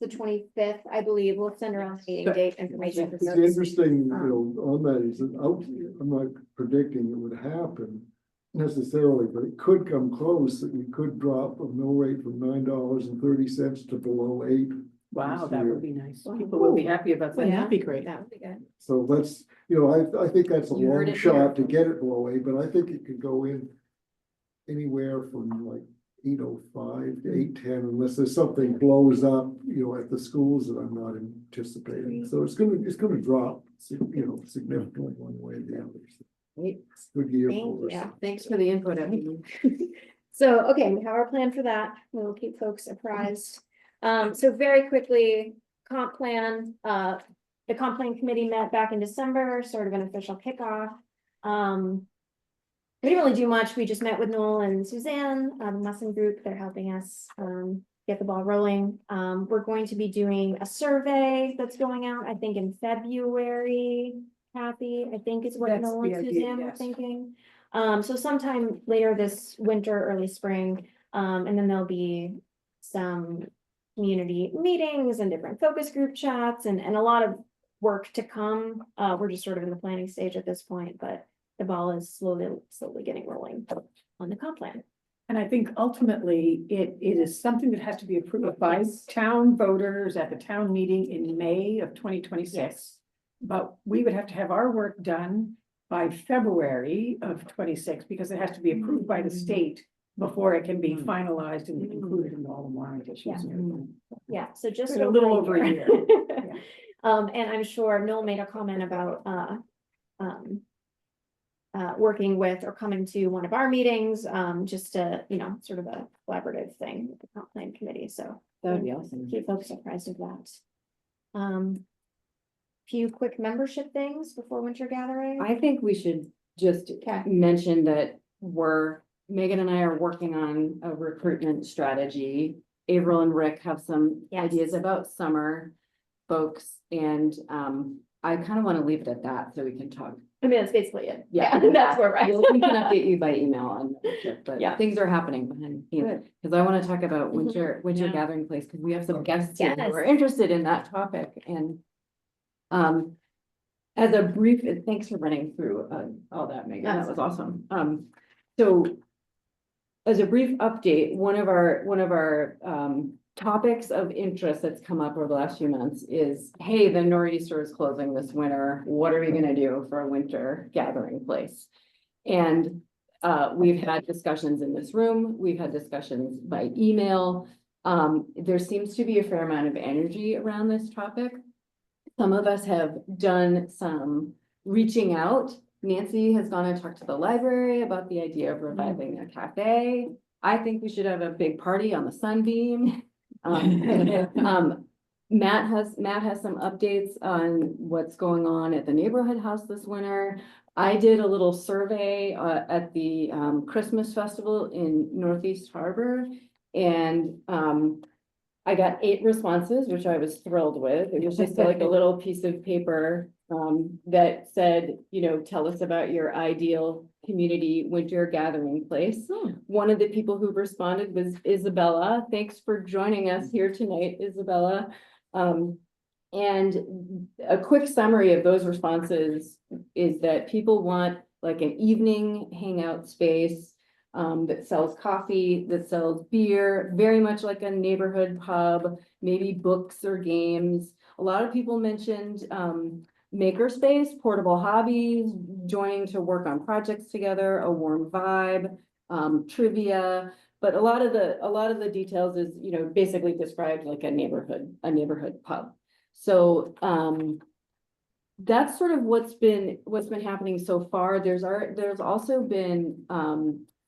A: the 25th, I believe. We'll send around the meeting date information. for
B: It's
A: folks.
B: interesting, on that is that I'm not predicting it would happen necessarily, but it could come close, that we could drop a mill rate from $9.30 to below 8.
C: Wow, that would be nice.
A: Wow.
C: People will be happy about
I: Wouldn't
C: that.
I: that be great?
A: That would be good.
B: So that's, I think that's a
E: You heard
B: long
E: it
B: shot to
E: here.
B: get it below 8, but I think it could go in anywhere from like 805 to 810, unless there's something blows up, at the schools that I'm not anticipating. So it's gonna drop, significantly one way or the other. Good year
A: Thank
B: for us.
A: you.
E: Thanks for the input, everyone.
A: So, okay, we have our plan for that. We'll keep folks apprised. So very quickly, comp plan, the comp plan committee met back in December, sort of an official kickoff. We didn't really do much. We just met with Noel and Suzanne, the Musson Group. They're helping us, get the ball rolling. We're going to be doing a survey that's going out, I think in February. Kathy, I think is what
C: That's
A: Noel
C: the
A: and
C: idea,
A: Suzanne were
C: yes.
A: thinking. So sometime later this winter, early spring, And then there'll be some community meetings and different focus group chats and a lot of work to come. We're just sort of in the planning stage at this point, but the ball is slowly getting rolling on the comp plan.
C: And I think ultimately it is something that has to be approved by
A: Yes.
C: town voters at the town meeting in May of 2026. But we would have to have our work done by February of 26 because it has to be approved by the state before it can be finalized and included in all the warrant issues. and everything.
A: Yeah, so just
C: A little over a year. Yeah.
A: And I'm sure Noel made a comment about, working with or coming to one of our meetings, just to, sort of a collaborative thing with the comp plan committee, so.
E: That would be awesome.
A: Keep folks apprised of that. Few quick membership things before winter gathering.
E: I think we should just
A: Okay.
E: mention that Megan and I are working on a recruitment strategy. Avril and Rick have some
A: Yes.
E: ideas about summer folks, and I kind of want to leave it at that so we can talk.
A: I mean, that's basically it.
E: Yeah,
A: That's where we're at.
E: We can update you by email on membership, but
A: Yeah.
E: things are happening behind the scenes. Because I want to talk about winter
I: Yeah.
E: gathering place, because we have some guests here who
A: Yes.
E: are interested in that topic, and as a brief, thanks for running through all that, Megan, that was awesome. So as a brief update, one of our topics of interest that's come up over the last few months is, hey, the Nor'easter is closing this winter. What are we gonna do for a winter gathering place? And we've had discussions in this room, we've had discussions by email. There seems to be a fair amount of energy around this topic. Some of us have done some reaching out. Nancy has gone and talked to the library about the idea of reviving a cafe. I think we should have a big party on the Sunbeam. Matt has some updates on what's going on at the neighborhood house this winter. I did a little survey at the Christmas festival in Northeast Harbor, and I got 8 responses, which I was thrilled with. It was just like a little piece of paper that said, tell us about your ideal community winter gathering place. One of the people who responded was Isabella. Thanks for joining us here tonight, Isabella. And a quick summary of those responses is that people want like an evening hangout space that sells coffee, that sells beer, very much like a neighborhood pub, maybe books or games. A lot of people mentioned makerspace, portable hobbies, joining to work on projects together, a warm vibe, trivia. But a lot of the details is, basically described like a neighborhood pub. So that's sort of what's been happening so far. There's also been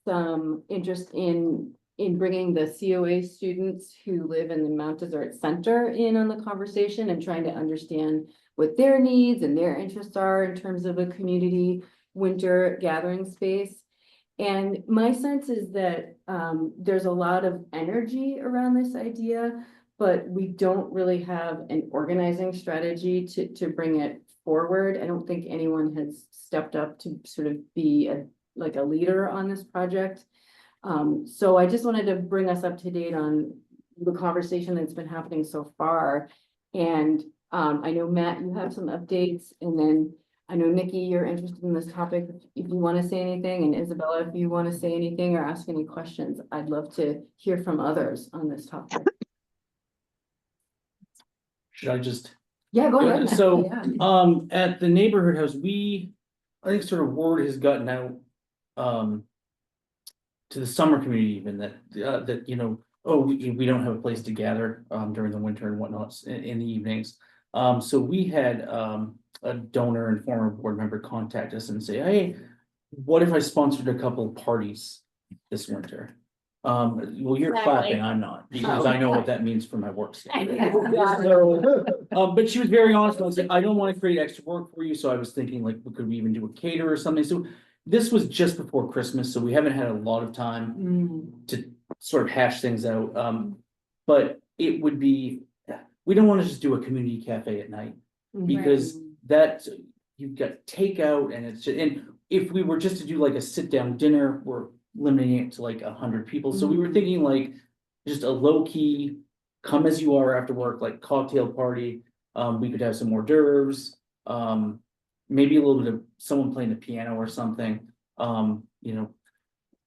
E: some interest in bringing the COA students who live in the Mount Desert Center in on the conversation and trying to understand what their needs and their interests are in terms of a community winter gathering space. And my sense is that there's a lot of energy around this idea, but we don't really have an organizing strategy to bring it forward. I don't think anyone has stepped up to sort of be a leader on this project. So I just wanted to bring us up to date on the conversation that's been happening so far. And I know, Matt, you have some updates, and then I know, Nikki, you're interested in this topic. If you want to say anything, and Isabella, if you want to say anything or ask any questions, I'd love to hear from others on this topic.
D: Should I just?
E: Yeah, go ahead.
D: So,
E: Yeah.
D: at the neighborhood house, I think sort of word has gotten out, to the summer community even that, we don't have a place to gather, during the winter and whatnot in the evenings. So we had, a donor and former board member contact us and say, hey, what if I sponsored a couple of parties this winter? Well, you're clapping, I'm not, because I know what that means for my work schedule. So, but she was very honest and said, I don't want to create extra work for you, so I was thinking like, could we even do a cater or something? So this was just before Christmas, so we haven't had a lot of time to sort of hash things out. But it would be, we don't want to just do a community cafe at night, because that you've got takeout and and if we were just to do like a sit down dinner, we're limiting it to like 100 people. So we were thinking like just a low key, come as you are after work, like cocktail party. We could have some hors d'oeuvres, maybe a little bit of someone playing the piano or something. You know,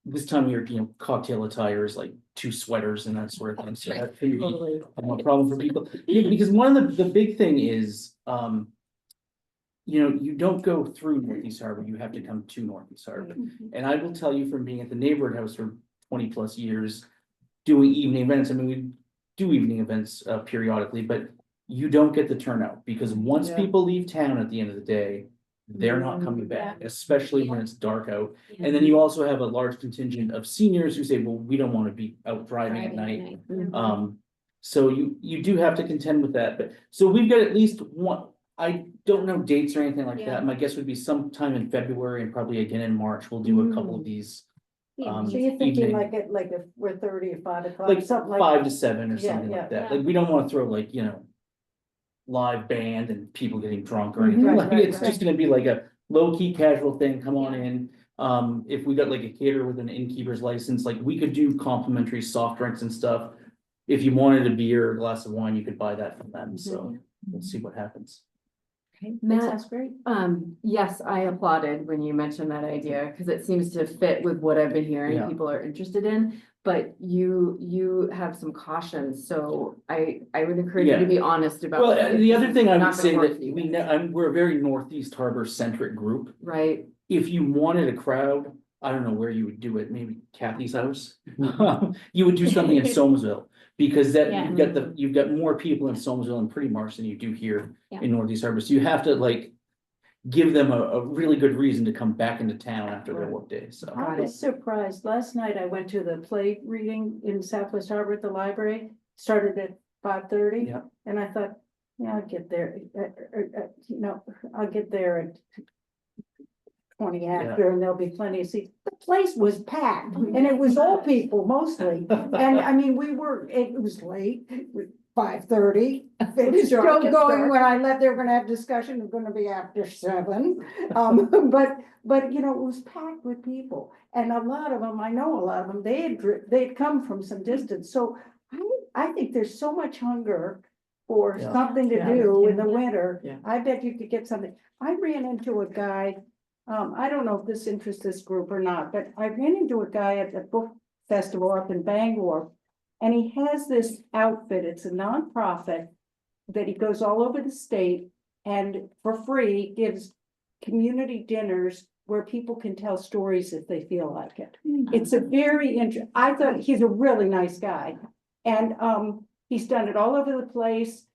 D: this time of year, you know, cocktail attire is like 2 sweaters and that sort of thing. So that could be a problem for people. Yeah, because one of the big thing is, you know, you don't go through Northeast Harbor, you have to come to Northeast Harbor. And I will tell you from being at the neighborhood house for 20+ years, doing evening events, I mean, we do evening events periodically, but you don't get the turnout, because once
I: Yeah.
D: people leave town at the end of the day, they're not coming back, especially when it's dark out. And then you also have a large contingent of seniors who say, well, we don't want to be out driving at night. So you do have to contend with that, but, so we've got at least one, I don't know dates or anything like
A: Yeah.
D: that. My guess would be sometime in February and probably again in March, we'll do a couple of these.
A: Yeah.
G: So you're thinking
D: evening-
G: like if we're 30 or 5 o'clock,
D: Like
G: something like.
D: 5 to 7 or
G: Yeah,
D: something
G: yeah,
D: like that.
A: yeah.
D: Like, we don't wanna throw like, you know, live band and people getting drunk or
G: Mhm.
D: anything,
G: Right,
D: like,
G: right,
D: it's
G: right.
D: just gonna be like a low-key casual thing, come on
A: Yeah.
D: in. If we got like a caterer with an innkeeper's license, like, we could do complimentary soft drinks and stuff. If you wanted a beer or a glass of wine, you could buy that from them, so we'll see what happens.
H: That
E: Matt,
H: sounds great.
E: yes, I applauded when you mentioned that idea, because it seems to fit with what I've been hearing
D: Yeah.
E: people are interested in. But you have some cautions, so I would encourage you
D: Yeah.
E: to be honest about.
D: Well,
E: if
D: the
E: this
D: other
E: is
D: thing I
E: not
D: would say
E: gonna work
D: that
E: for you
D: we
E: guys.
D: we're a very Northeast Harbor centric group.
E: Right,
D: If you wanted a crowd, I don't know where you would do it, maybe Kathy's house. You would do something in Somersville, because that,
A: Yeah.
D: you've got more people in Somersville and Pretty Marsh than you do here
A: Yeah.
D: in Northeast Harbor, so you have to like give them a really good reason to come back into town after their work day, so.
G: I was surprised. Last night I went to the play reading in Southwest Harbor at the library, started at 5:30.
D: Yeah.
G: And I thought, yeah, I'll get there, you know, I'll get there at 20 after, and there'll be plenty of seats. The place was packed, and it was old people mostly. And I mean, it was late, 5:30. It was still
I: dark, it's
G: going
I: dark.
G: when I left, they were gonna have discussion, it's gonna be after 7. But you know, it was packed with people, and a lot of them, I know a lot of them, they'd come from some distance, so I think there's so much hunger for
D: Yeah.
G: something to
I: Yeah.
G: do in the winter.
I: Yeah.
G: I bet you could get something. I ran into a guy, I don't know if this interests this group or not, but I ran into a guy at the book festival up in Bangor. And he has this outfit, it's a nonprofit, that he goes all over the state and for free gives community dinners where people can tell stories if they feel like it. It's a very I thought he's a really nice guy. And he's done it all over the place.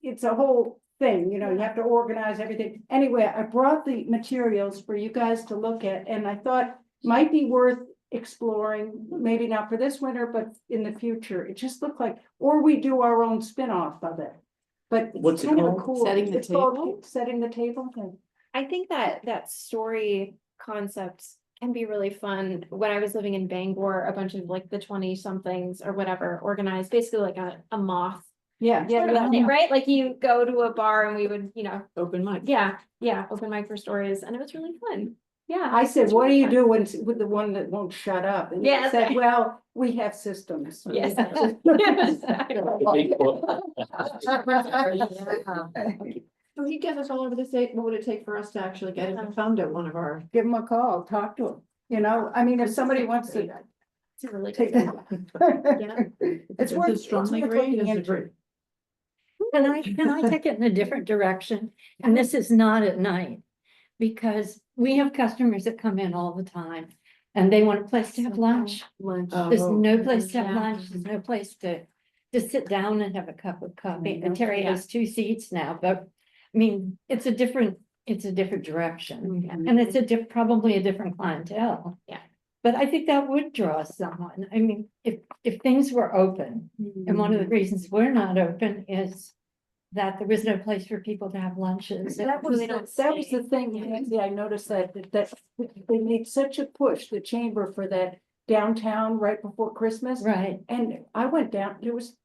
G: It's a whole thing, you know, you have to organize everything. Anyway, I brought the materials for you guys to look at, and I thought might be worth exploring, maybe not for this winter, but in the future. It just looked like, or we do our own spin-off of it. But
D: What's
G: it's
D: it
G: kind of a
D: called?
G: cool.
I: Setting the
G: it's called
I: table?
G: Setting the table thing.
A: I think that story concept can be really fun. When I was living in Bangor, a bunch of like the 20 somethings or whatever organized, basically like a moth.
G: Yeah,
A: sort of thing, right? Like you go to a bar and we would, you know,
I: Open mic.
A: yeah, open mic for stories, and it was really fun. Yeah.
G: I said,
A: it's
G: what do
A: really
G: you
A: fun.
G: do with the one that won't shut up? And he
A: Yes.
G: said, well, we have systems.
A: Yes.
I: So he gets us all over the state. What would it take for us to actually get him found at one of our?
G: Give him a call, talk to him, you know, I mean, if somebody wants to
A: It's a really
G: take
A: good.
G: that. It's
I: Does
G: worth.
I: it strongly
G: it's worth
I: agree?
G: looking
I: Does it
G: into.
I: agree?
H: Can I take it in a different direction? And this is not at night. Because we have customers that come in all the time and they want a place to have lunch. There's no place to have
A: Yeah.
H: lunch, there's no place to sit down and have a cup of coffee. And Terry
A: Yeah.
H: has 2 seats now, but I mean, it's a different direction.
A: Mhm.
H: And it's probably a different clientele.
A: Yeah.
H: But I think that would draw someone. I mean, if things were open, and one of the reasons we're not open is that there is no place for people to have lunches.
G: That was, the thing, Nancy, I noticed that they made such a push, the chamber, for that downtown right before Christmas.
H: Right,
G: And I went down, there was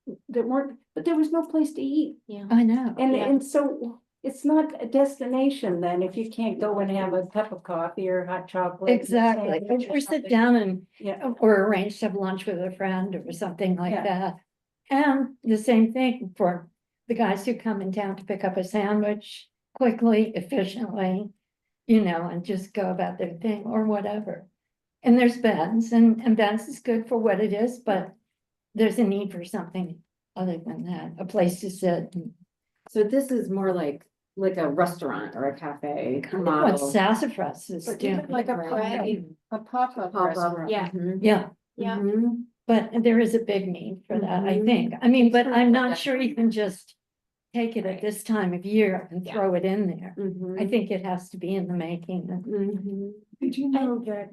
G: no place to eat.
H: I know.
G: And,
A: Yeah.
G: and so it's not a destination then, if you can't go and have a cup of coffee or hot chocolate.
H: Exactly,
G: sandwich
H: or sit
G: something.
H: down and,
G: Yeah,
H: or arrange to have lunch with a friend or something like
G: Yeah.
H: that. And the same thing for the guys who come in town to pick up a sandwich quickly, efficiently, you know, and just go about their thing or whatever. And there's Ben's, and Ben's is good for what it is, but there's a need for something other than that, a place to sit.
E: So this is more like a restaurant or a cafe
H: What
E: model.
H: Sassafras is
G: but
H: doing.
G: even like a
E: Right.
G: pop-up
E: Pop-up,
G: restaurant.
A: Yeah.
E: Mhm.
H: Yeah,
A: Yeah.
E: Mhm.
H: but there is a big need for that, I
E: Mhm.
H: think. I mean, but I'm not
E: Thanks for
H: sure you can just take it at this time of year and
A: Yeah.
H: throw it in there.
E: Mhm.
H: I think it has to be in the making.
E: Mhm.
C: Did you know that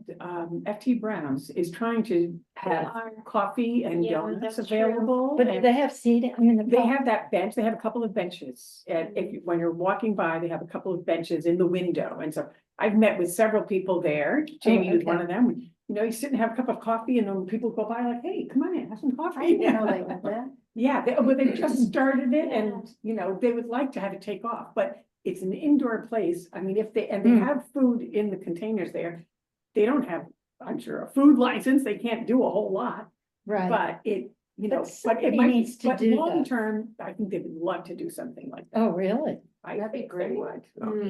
C: FT Brown's is trying to have coffee and
A: Yeah,
C: donuts
A: that's true.
C: available?
H: But do
C: and
H: they have seating? I mean,
C: They have that bench, they have a couple of benches, and if, when you're walking by, they have a couple of benches in the window, and so I've met with several people there, Jamie was one
H: okay.
C: of them. You know, you sit and have a cup of coffee, and then people go by like, hey, come on in, have some coffee.
G: I didn't know they had that.
C: Yeah, well, they just started it, and, you know, they would like to have it take off, but it's an indoor place, I mean, if they, and they
H: Hmm.
C: have food in the containers there. They don't have, I'm sure, a food license, they can't do a whole lot,
H: Right,
C: but it, you know,
H: But
C: but it
H: somebody
C: might,
H: needs to
C: but
H: do
C: long
H: that.
C: term, I think they would love to do something like that.
H: oh, really?
C: I
G: That'd be
C: think they
G: great.
C: would.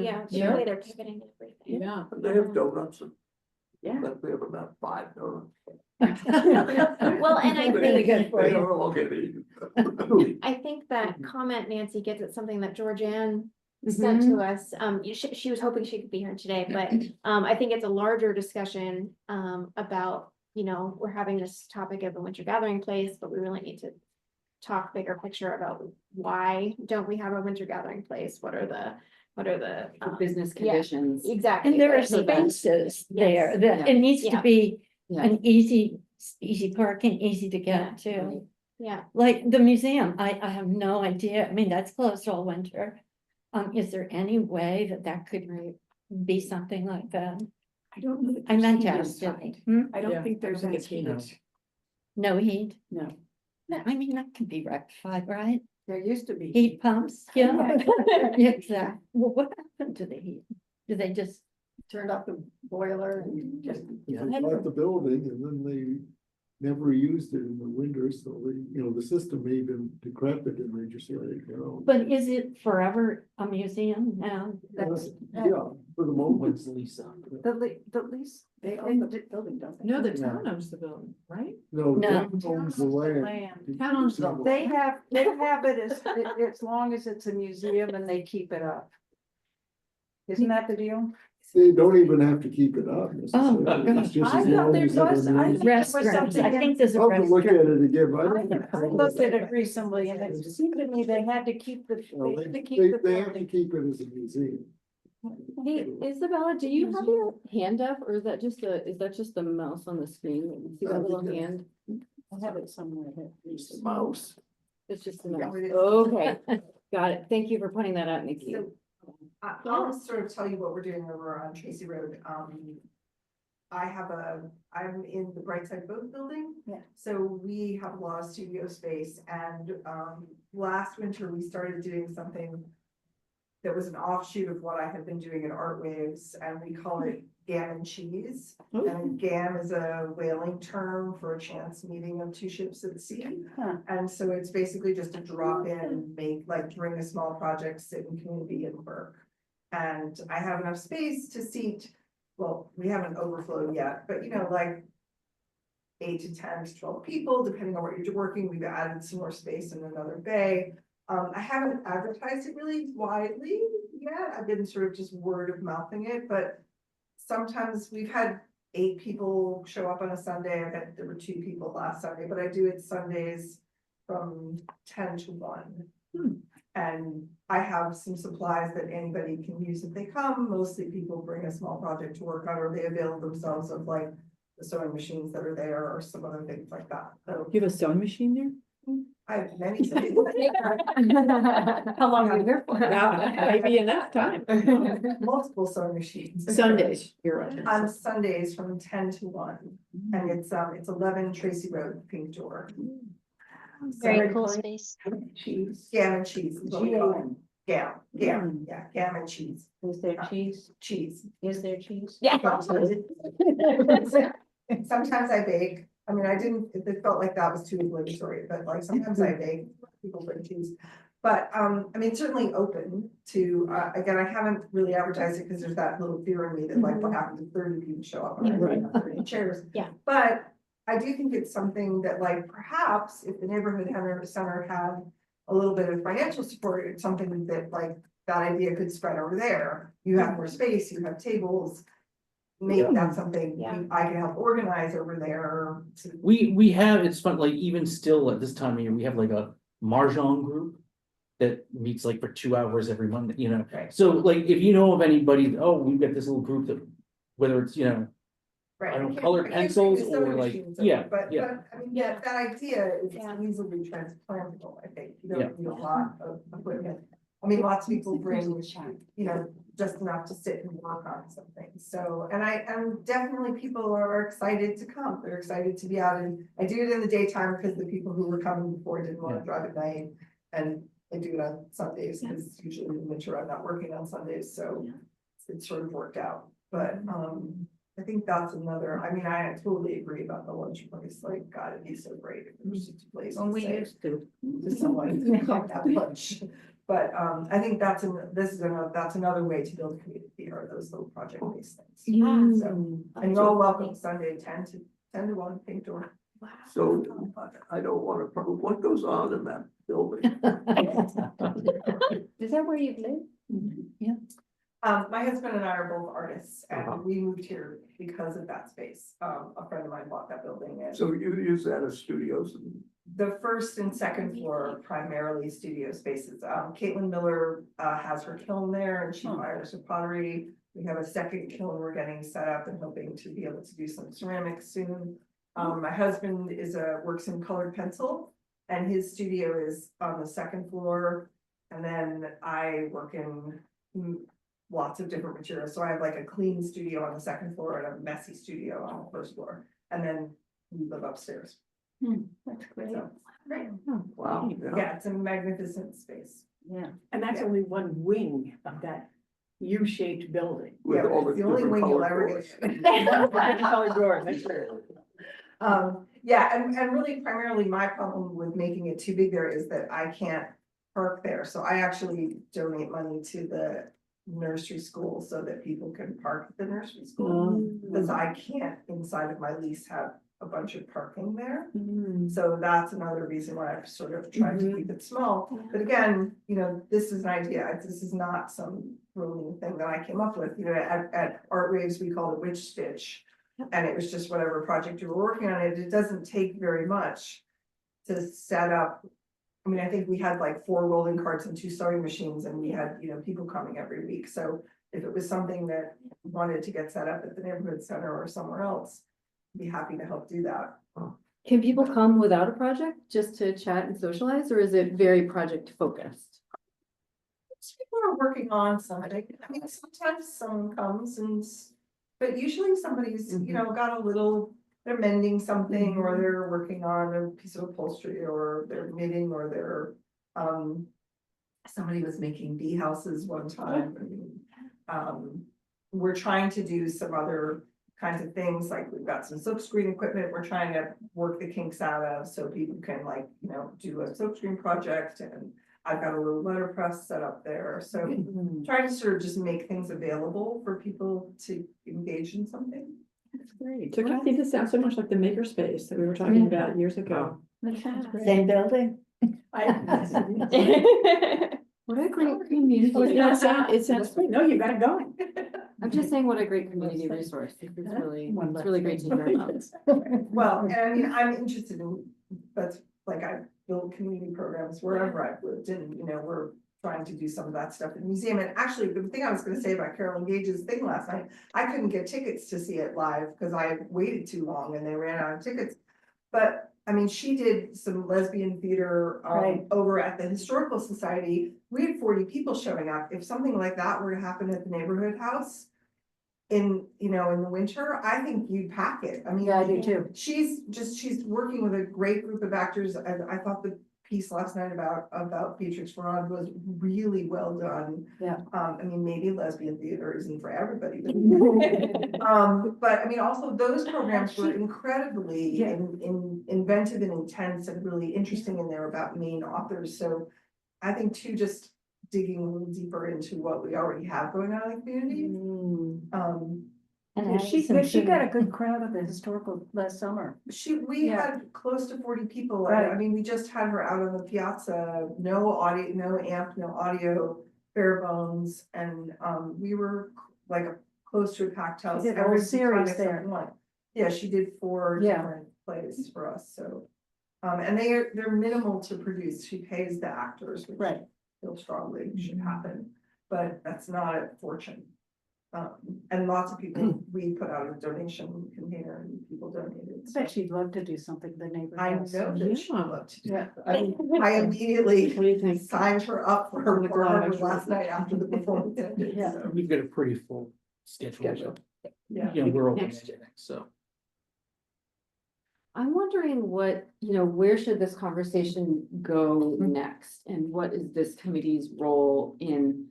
A: Yeah,
H: Yeah.
A: surely they're pivoting everything.
I: Yeah.
F: And they have donuts, and
C: Yeah.
F: they have about 5 donuts.
A: Well, and I
H: Really
A: think,
H: good for
F: They
H: you.
F: are all getting.
A: I think that
H: Mm-hmm.
A: comment, Nancy, gets at something that Georgianne sent
H: Mm-hmm.
A: to us. She was hoping she could be here today, but I think it's a larger discussion about, you know, we're having this topic of a winter gathering place, but we really need to talk bigger picture about why don't we have a winter gathering place? What are the
E: Business
A: yeah.
E: conditions.
A: Exactly.
H: And there are
A: right, so that-
H: spaces there
A: Yes.
H: that it needs to
A: Yeah.
H: be
E: Yeah.
H: an easy parking, easy to get
A: Yeah,
H: to.
A: Yeah,
H: Like the museum, I have no idea. I mean, that's closed all winter. Is there any way that could be something like that?
C: I don't know. that
H: I
C: there's
H: meant to
C: heat
H: ask you.
C: inside.
H: Hmm?
C: I
I: Yeah,
C: don't think
I: I
C: there's
I: don't
C: any
I: think it's
C: heat.
H: No heat?
C: No,
H: No, I mean, that can be rectified, right?
G: There used to be.
H: Heat pumps, yeah. Yeah, exactly. Well, what happened to the heat? Do they just,
G: Turned off the boiler and just.
B: They bought the building and then they never used it in the winter, so they, you know, the system may have been decrepit and they just let it go.
H: but is it forever a museum now?
G: That's,
B: Yeah, for the moment.
D: When's Lisa?
G: the lease,
C: they own the building, don't they?
I: No, the town owns the building, right?
B: No,
H: No.
B: town owns the land.
I: Town owns the-
G: They have it as long as it's a museum and they keep it up. Isn't that the deal?
B: They don't even have to keep it up.
H: Oh,
B: necessarily. It's just
G: I
B: as
G: thought
B: long
G: there
B: as it
G: was- I
B: remains-
G: think there was
H: Restaurants, I
G: something
H: think there's a
B: I'll have to look at
H: restaurant.
B: it again, but I don't.
G: I looked at it recently and it seemed to me they had to keep the,
B: Well,
G: they had to
B: They
G: keep the
B: they have to
G: building.
B: keep it as a museum.
E: Hey, Isabella, do you have your hand up, or is that just the mouse on the screen? See
B: I
E: that
B: think
E: little
B: that's-
E: hand?
G: I have it somewhere here.
F: It's the mouse.
E: It's just the mouse. Okay, got it. Thank you for pointing that out, Nikki.
K: So, I'll sort of tell you what we're doing over on Tracy Road. I'm in the Brightside Boat Building.
G: Yeah.
K: So we have a lot of studio space and, last winter we started doing something that was an offshoot of what I had been doing at Art Waves, and we call it Gam and Cheese. And gam is a whaling term for a chance meeting of two ships at sea.
G: Huh.
K: And so it's basically just a drop in, bring a small project, sit in community and work. And I have enough space to seat, well, we haven't overflowed yet, but you know, like 8 to 10 to 12 people, depending on what you're working. We've added some more space in another bay. I haven't advertised it really widely yet. I've been sort of just word of mouthing it, but sometimes we've had 8 people show up on a Sunday. There were 2 people last Sunday, but I do it Sundays from 10 to 1. And I have some supplies that anybody can use if they come. Mostly people bring a small project to work on, or they avail themselves of like the sewing machines that are there or some other things like that. So
I: You have a sewing machine there?
K: I have many.
G: How long are you there for?
I: Yeah, maybe enough time.
K: Multiple sewing machines.
I: Sundays, you're right.
K: On Sundays from 10 to 1, and it's 11 Tracy Road, Pink Door.
A: very
K: So-
A: cool
K: Cheese. Gam and cheese is what we call it. Gam, yeah, gam and cheese,
G: Is there cheese?
K: cheese.
G: Is there cheese?
A: Yeah.
K: Sometimes I bake, I mean, I didn't, it felt like that was too obligatory, but like sometimes I bake, people bring cheese. But, I mean, certainly open to, again, I haven't really advertised it because there's that little fear in me that like what happens if 30 people show up and I
I: Right.
K: have 30 chairs.
A: Yeah.
K: But I do think it's something that like perhaps if the neighborhood center had a little bit of financial support, it's something that like that idea could spread over there. You have more space, you have tables. Maybe that's something
A: Yeah.
K: I can help organize over there.
D: We have, it's fun, like even still at this time of year, we have like a Mahjong group. That meets like for 2 hours every Monday, you know,
K: Right.
D: so like if you know of anybody, oh, we've got this little group that. Whether it's, you know,
K: Right.
D: I don't
K: can't-
D: colored
K: I can't
D: pencils
K: bring the sewing
D: or like-
K: machines
D: yeah,
K: over, But,
D: yeah.
K: I mean, yeah, that idea is
A: Yeah.
K: easily transplantable, I think, you
D: Yeah.
K: don't need a lot of equipment. I mean, lots of people bring, you know, just enough to sit and work on something, so, and definitely people are excited to come, they're excited to be out, and I do it in the daytime because the people who were coming before didn't want to drive at night, and I do it on Sundays, because usually in the winter I'm not working on Sundays, so it sort of worked out, but, I think that's another, I mean, I totally agree about the lunch place, like, God, it'd be so great if there was just a place
G: Well,
K: to
G: we
K: say
G: used to.
K: to someone, come have lunch. But, I think that's, that's another way to build a community, are those little project-based things.
A: Yeah.
K: So, and you're all welcome Sunday, 10 to 1, pink door.
F: So I don't wanna, what goes on in that building?
G: Is that where you live?
K: My husband and I are both artists,
F: Uh-huh.
K: and we moved here because of that space. A friend of mine bought that building, and
F: So you use that as studios and
K: the first and second floor are primarily studio spaces. Caitlin Miller has her kiln there, and she hires her pottery. We have a second kiln we're getting set up and hoping to be able to do some ceramics soon. My husband works in colored pencil, and his studio is on the second floor. And then I work in lots of different materials. So I have like a clean studio on the second floor and a messy studio on the first floor. And then we live upstairs.
G: That's great.
K: So, great.
F: wow,
K: Yeah, it's a magnificent space.
G: Yeah.
I: And that's
K: Yeah.
I: only one wing of that U-shaped building.
F: with
K: Yeah,
F: all the
K: it's the only
F: different
K: wing you'll
F: colored
K: ever
F: doors.
K: get.
I: Colored doors, that's right.
K: Yeah, and really primarily my problem with making it too big there is that I can't park there. So I actually donate money to the nursery school so that people can park at the nursery school. Because I can't, inside of my lease, have a bunch of parking there. So that's another reason why I've sort of tried to keep it small. But again, you know, this is an idea. This is not some brilliant thing that I came up with. You know, at Art Waves, we call it Witch Stitch. And it was just whatever project you were working on. It doesn't take very much to set up. I mean, I think we had like 4 rolling carts and 2 sewing machines, and we had, you know, people coming every week. So if it was something that wanted to get set up at the neighborhood center or somewhere else, I'd be happy to help do that.
E: Can people come without a project just to chat and socialize, or is it very project focused?
K: People are working on something. I mean, sometimes someone comes but usually somebody's, you know, got a little, they're mending something, or they're working on a piece of upholstery, or they're knitting, or somebody was making bee houses one time. We're trying to do some other kinds of things, like we've got some silkscreen equipment we're trying to work the kinks out of, so people can, like, you know, do a silkscreen project, and I've got a little letterpress set up there, so trying to sort of just make things available for people to engage in something.
I: That's great. So Kathy, this sounds so much like the makerspace that we were talking about years ago.
G: That sounds great.
H: Same building.
E: What a great community.
I: It sounds great. No, you got it going.
E: I'm just saying, what a great community resource. It's really great to hear about.
K: Well, and I mean, I'm interested in, that's like, I build community programs wherever I've lived, and, you know, we're trying to do some of that stuff in the museum. And actually, the thing I was gonna say about Carolyn Gage's thing last night, I couldn't get tickets to see it live because I waited too long and they ran out of tickets. But I mean, she did some lesbian theater over at the Historical Society. We had 40 people showing up. If something like that were to happen at the neighborhood house in, you know, in the winter, I think you'd pack it. I mean,
G: Yeah, I do too.
K: she's working with a great group of actors. I thought piece last night about Beatrix Farad was really well done.
G: Yeah.
K: I mean, maybe lesbian theater isn't for everybody, but but I mean, also those programs were incredibly
G: Yeah.
K: inventive and intense and really interesting, and they're about Maine authors, so I think too, just digging a little deeper into what we already have going on in the community.
H: And
G: Yeah,
H: she's
G: she got a good crowd at the historical last summer.
K: We
G: Yeah.
K: had close to 40 people.
G: Right.
K: I mean, we just had her out on the piazza, no audio, no amp, no audio, bare bones, and we were like close to a packed house.
G: did a whole
K: every
G: series
K: time
G: there.
K: except one. Yeah, she did 4
G: Yeah.
K: different plays for us, so. And they're minimal to produce. She pays the actors, which
G: Right.
K: I feel strongly should happen, but that's not a fortune. And lots of people, we put out a donation container and people donated.
G: I bet she'd love to do something in the neighborhood.
K: I
G: house.
K: know that she would love to do
G: Yeah.
K: that. I immediately
I: What do you think?
K: signed her up for her
I: I'm glad
K: work
I: actually.
K: last night after the performance ended,
G: Yeah.
K: so.
D: We've got a pretty full schedule, but,
K: Yeah.
D: you know, we're open
I: Next.
D: to it, so.
E: I'm wondering what, where should this conversation go next? And what is this committee's role in,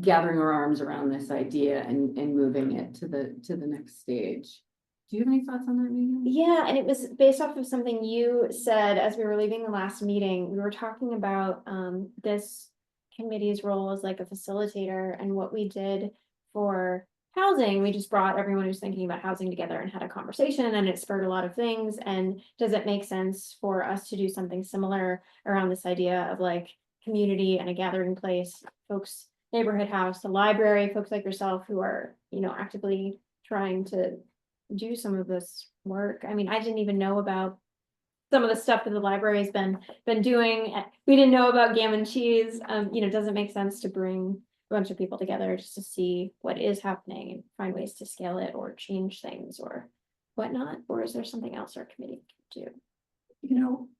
E: gathering our arms around this idea and moving it to the next stage? Do you have any thoughts on that, Megan?
A: Yeah, and it was based off of something you said as we were leaving the last meeting. We were talking about this committee's role as like a facilitator, and what we did for housing. We just brought everyone who's thinking about housing together and had a conversation, and it spurred a lot of things. And does it make sense for us to do something similar around this idea of like community and a gathering place, folks, neighborhood house, the library, folks like yourself who are, actively trying to do some of this work. I mean, I didn't even know about some of the stuff that the library's been doing. We didn't know about Gammon Cheese. Does it make sense to bring a bunch of people together just to see what is happening and find ways to scale it or change things or whatnot? Or is there something else our committee can do?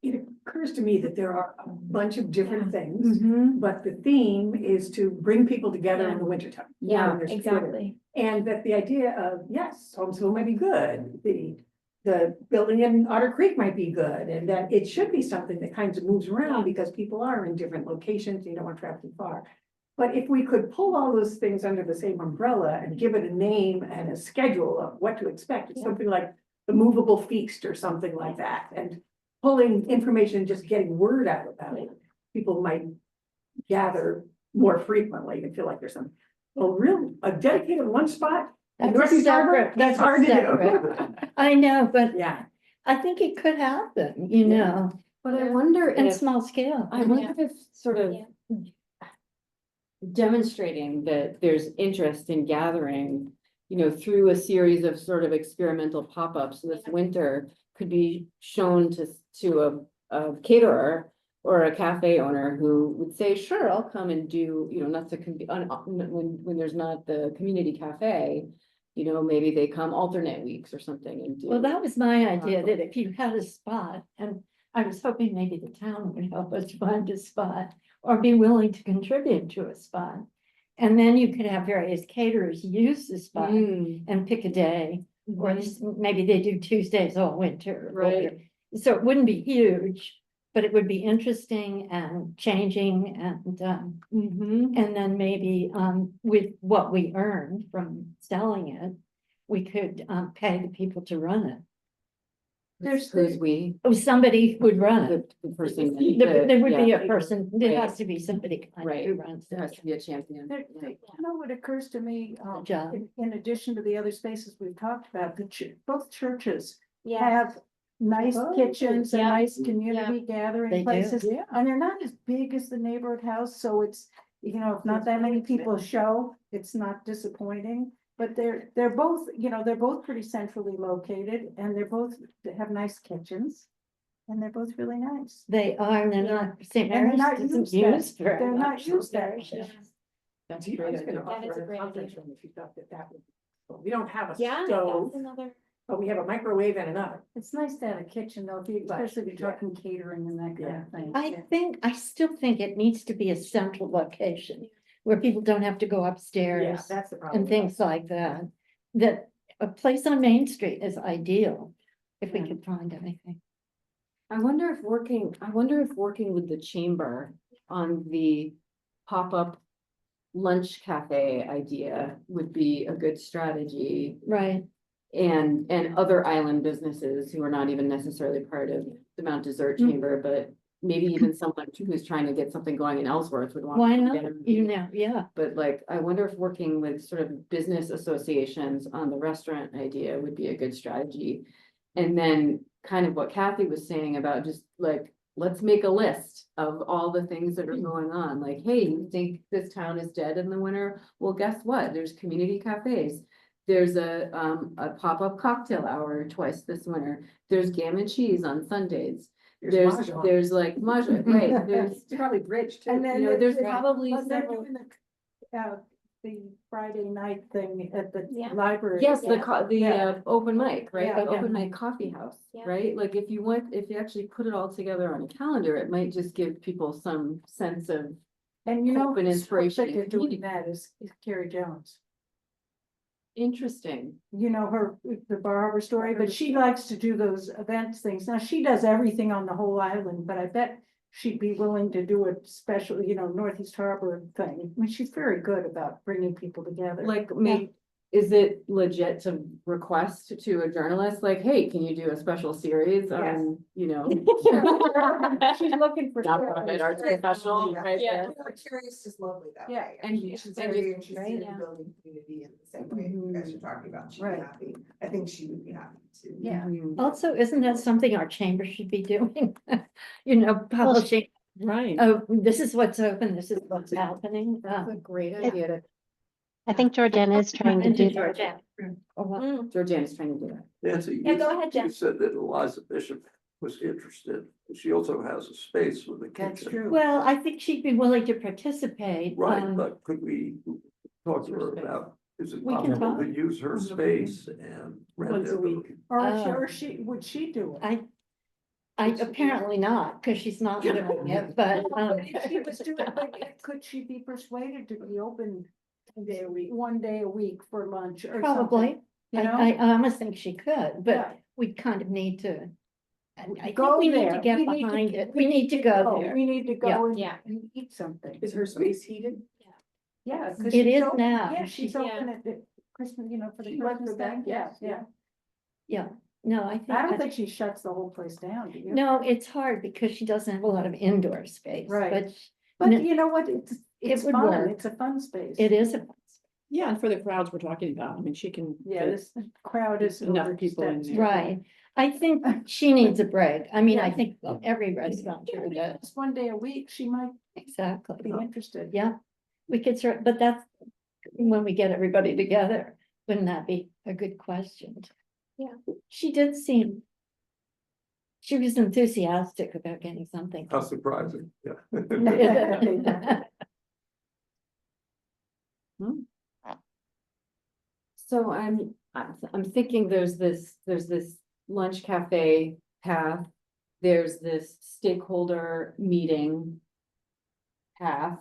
C: It occurs to me that there are a bunch of different things,
G: Mm-hmm.
C: but the theme is to bring people together in the wintertime.
A: Yeah,
C: when there's fewer.
A: exactly.
C: And that the idea of, yes, homeschool might be good, the building in Otter Creek might be good, and that it should be something that kind of moves around because people are in different locations, you don't want to travel too far. But if we could pull all those things under the same umbrella and give it a name and a schedule of what to expect, it's something like the movable feast or something like that, and pulling information, just getting word out about it, people might gather more frequently and feel like there's a dedicated one spot. in
H: That's
C: Northeast Harbor,
H: separate.
C: that's hard to
H: separate.
C: do.
H: I know, but
C: Yeah.
H: I think it could happen, you know,
E: But I wonder
H: in
E: if,
H: small scale.
E: I wonder if sort of demonstrating that there's interest in gathering, through a series of sort of experimental pop-ups this winter could be shown to a caterer or a cafe owner who would say, sure, I'll come and do, not to, when there's not the community cafe, maybe they come alternate weeks or something and do.
H: Well, that was my idea, that if you had a spot, and I was hoping maybe the town would help us find a spot or be willing to contribute to a spot. And then you could have various caterers use the spot and pick a day, or maybe they do Tuesdays all winter.
E: Right.
H: So it wouldn't be huge, but it would be interesting and changing and then maybe with what we earned from selling it, we could pay the people to run it.
E: Who's we,
H: Oh, somebody would run it.
E: the person.
H: There would be
E: yeah,
H: a person, there
E: Right.
H: has to be somebody kind of
E: Right.
H: who runs
E: There has
H: it.
E: to be a champion. Yeah.
G: What occurs to me,
H: job.
G: in addition to the other spaces we've talked about, both churches
A: Yeah.
G: have nice
C: Oh,
G: kitchens and
A: yeah.
G: nice community
H: They
G: gathering
H: do.
G: places.
C: Yeah.
G: And they're not as big as the neighborhood house, so it's, if not that many people show, it's not disappointing. But they're both, they're both pretty centrally located, and they have nice kitchens. And they're both really nice.
H: They are, and they're not, St.
G: And they're
H: Mary's
G: not
H: doesn't
G: used that-
H: use very
G: they're not
H: much.
G: used that
H: There's-
G: much.
E: That's
C: I
E: a great
C: was gonna
E: idea.
A: That is
C: offer
A: a
C: a
A: great
C: conference
A: idea.
C: room if you thought that would. Well, we don't have a
A: Yeah,
C: stove,
A: that's another.
C: but we have a microwave and an oven.
G: It's nice to have a kitchen though, especially if you're talking catering and that kind of thing.
H: I still think it needs to be a central location where people don't have to go
C: Yeah,
H: upstairs
C: that's the problem.
H: and things like that. That a place on Main Street is ideal if we
E: Yeah.
H: could find anything.
E: I wonder if working with the chamber on the pop-up lunch cafe idea would be a good strategy.
H: Right,
E: And other island businesses who are not even necessarily part of the Mount Desert
H: Mm.
E: Chamber, but maybe even someone who's trying to get something going in Ellsworth would want.
H: why
E: to
H: not,
E: get
H: you
E: in.
H: know, yeah,
E: But like, I wonder if working with sort of business associations on the restaurant idea would be a good strategy. And then kind of what Kathy was saying about just like, let's make a list of all the things that are going on. Like, hey, you think this town is dead in the winter? Well, guess what? There's community cafes. There's a pop-up cocktail hour twice this winter. There's gammon cheese on Sundays. There's like Mahjong, right, there's
I: Probably bridge too.
G: And then
E: you know, there's
G: there's-
E: probably
G: Well, they're
E: several.
G: doing the Friday night thing at the
A: Yeah.
G: library.
E: Yes, the
G: Yeah.
E: open mic, right?
G: Yeah.
E: The open mic coffee house,
A: Yeah.
E: right? Like if you actually put it all together on a calendar, it might just give people some sense of.
G: And you know,
E: Hope and
G: who's
E: inspiration
G: that they're
E: and
G: doing
E: community.
G: that is Carrie Jones.
E: Interesting.
G: You know, the Bar Harbor story, but she likes to do those events things. Now, she does everything on the whole island, but I bet she'd be willing to do a special, you know, Northeast Harbor thing. I mean, she's very good about bringing people together.
E: Like, is it legit to request to a journalist, like, hey, can you do a special series
G: Yes.
E: on, you know?
G: She's looking for.
E: Nonprofit arts professional, right?
K: Yeah, Curious is lovely that
G: Yeah,
K: way.
E: and
K: She's
E: and
K: very
E: just-
K: interested
A: right,
K: in
A: yeah.
K: building community in the same way you guys are talking about. She'd be
G: Right.
K: happy. I think she would be happy to.
G: Yeah.
E: Mhm.
H: also, isn't that something our chamber should be doing? You know, publishing,
I: Right.
H: oh, this is what's open, this is what's happening.
E: That's a great idea to.
L: I think Georgiana is trying to do that.
E: Georgiana's trying to do that.
F: Nancy,
A: Yeah, go ahead,
F: you
A: Jen.
F: said that Eliza Bishop was interested. She also has a space with a
G: That's
F: kitchen.
G: true.
H: Well, I think she'd be willing to participate.
F: Right, but could we talk to her about, is it
H: We can
F: possible
H: talk.
F: to use her space and rent
I: Once a
F: it?
I: week.
G: Or
H: Oh.
G: would she do it?
H: I apparently not, because she's not doing it, but,
G: If she was doing, but could she be persuaded to be open 1 day a week for lunch or something?
H: probably.
G: You know?
H: I almost think she could, but
G: Yeah.
H: we kind of need to. I think
G: Go
H: we need
G: there.
H: to get
G: We need to-
H: behind it. We need to go there.
G: We need to
H: Yeah.
G: go and
A: Yeah.
G: and eat something.
I: Is her space heated?
G: Yeah. 'cause
H: It
G: she's
H: is
G: open-
H: now.
G: Yeah, she's
A: Yeah.
G: open at the Christmas, you know, for the
I: She runs
G: Christmas
I: the back,
G: thing. Yeah,
I: yes,
G: yeah.
H: No, I think.
G: I don't think she shuts the whole place down, do you?
H: No, it's hard because she doesn't have a lot of indoor space,
G: Right.
H: but
G: But
H: no,
G: you know what? It's
H: would
G: fun.
H: work.
G: It's a fun space.
H: it is.
I: Yeah, and for the crowds we're talking about, I mean, she can.
G: Yeah,
I: fit
G: this crowd is.
I: enough people in
G: overstepped.
I: there.
H: Right. I think she needs a break. I mean, I
G: Yeah.
H: think every restaurant
G: Yeah,
H: here does.
G: Just 1 day a week, she might
H: Exactly.
G: be interested.
H: Yeah, we could sort, but that's when we get everybody together, wouldn't that be a good question?
A: Yeah.
H: She did seem. She was enthusiastic about getting something.
F: How surprising, yeah.
E: So I'm thinking there's this lunch cafe path. There's this stakeholder meeting path,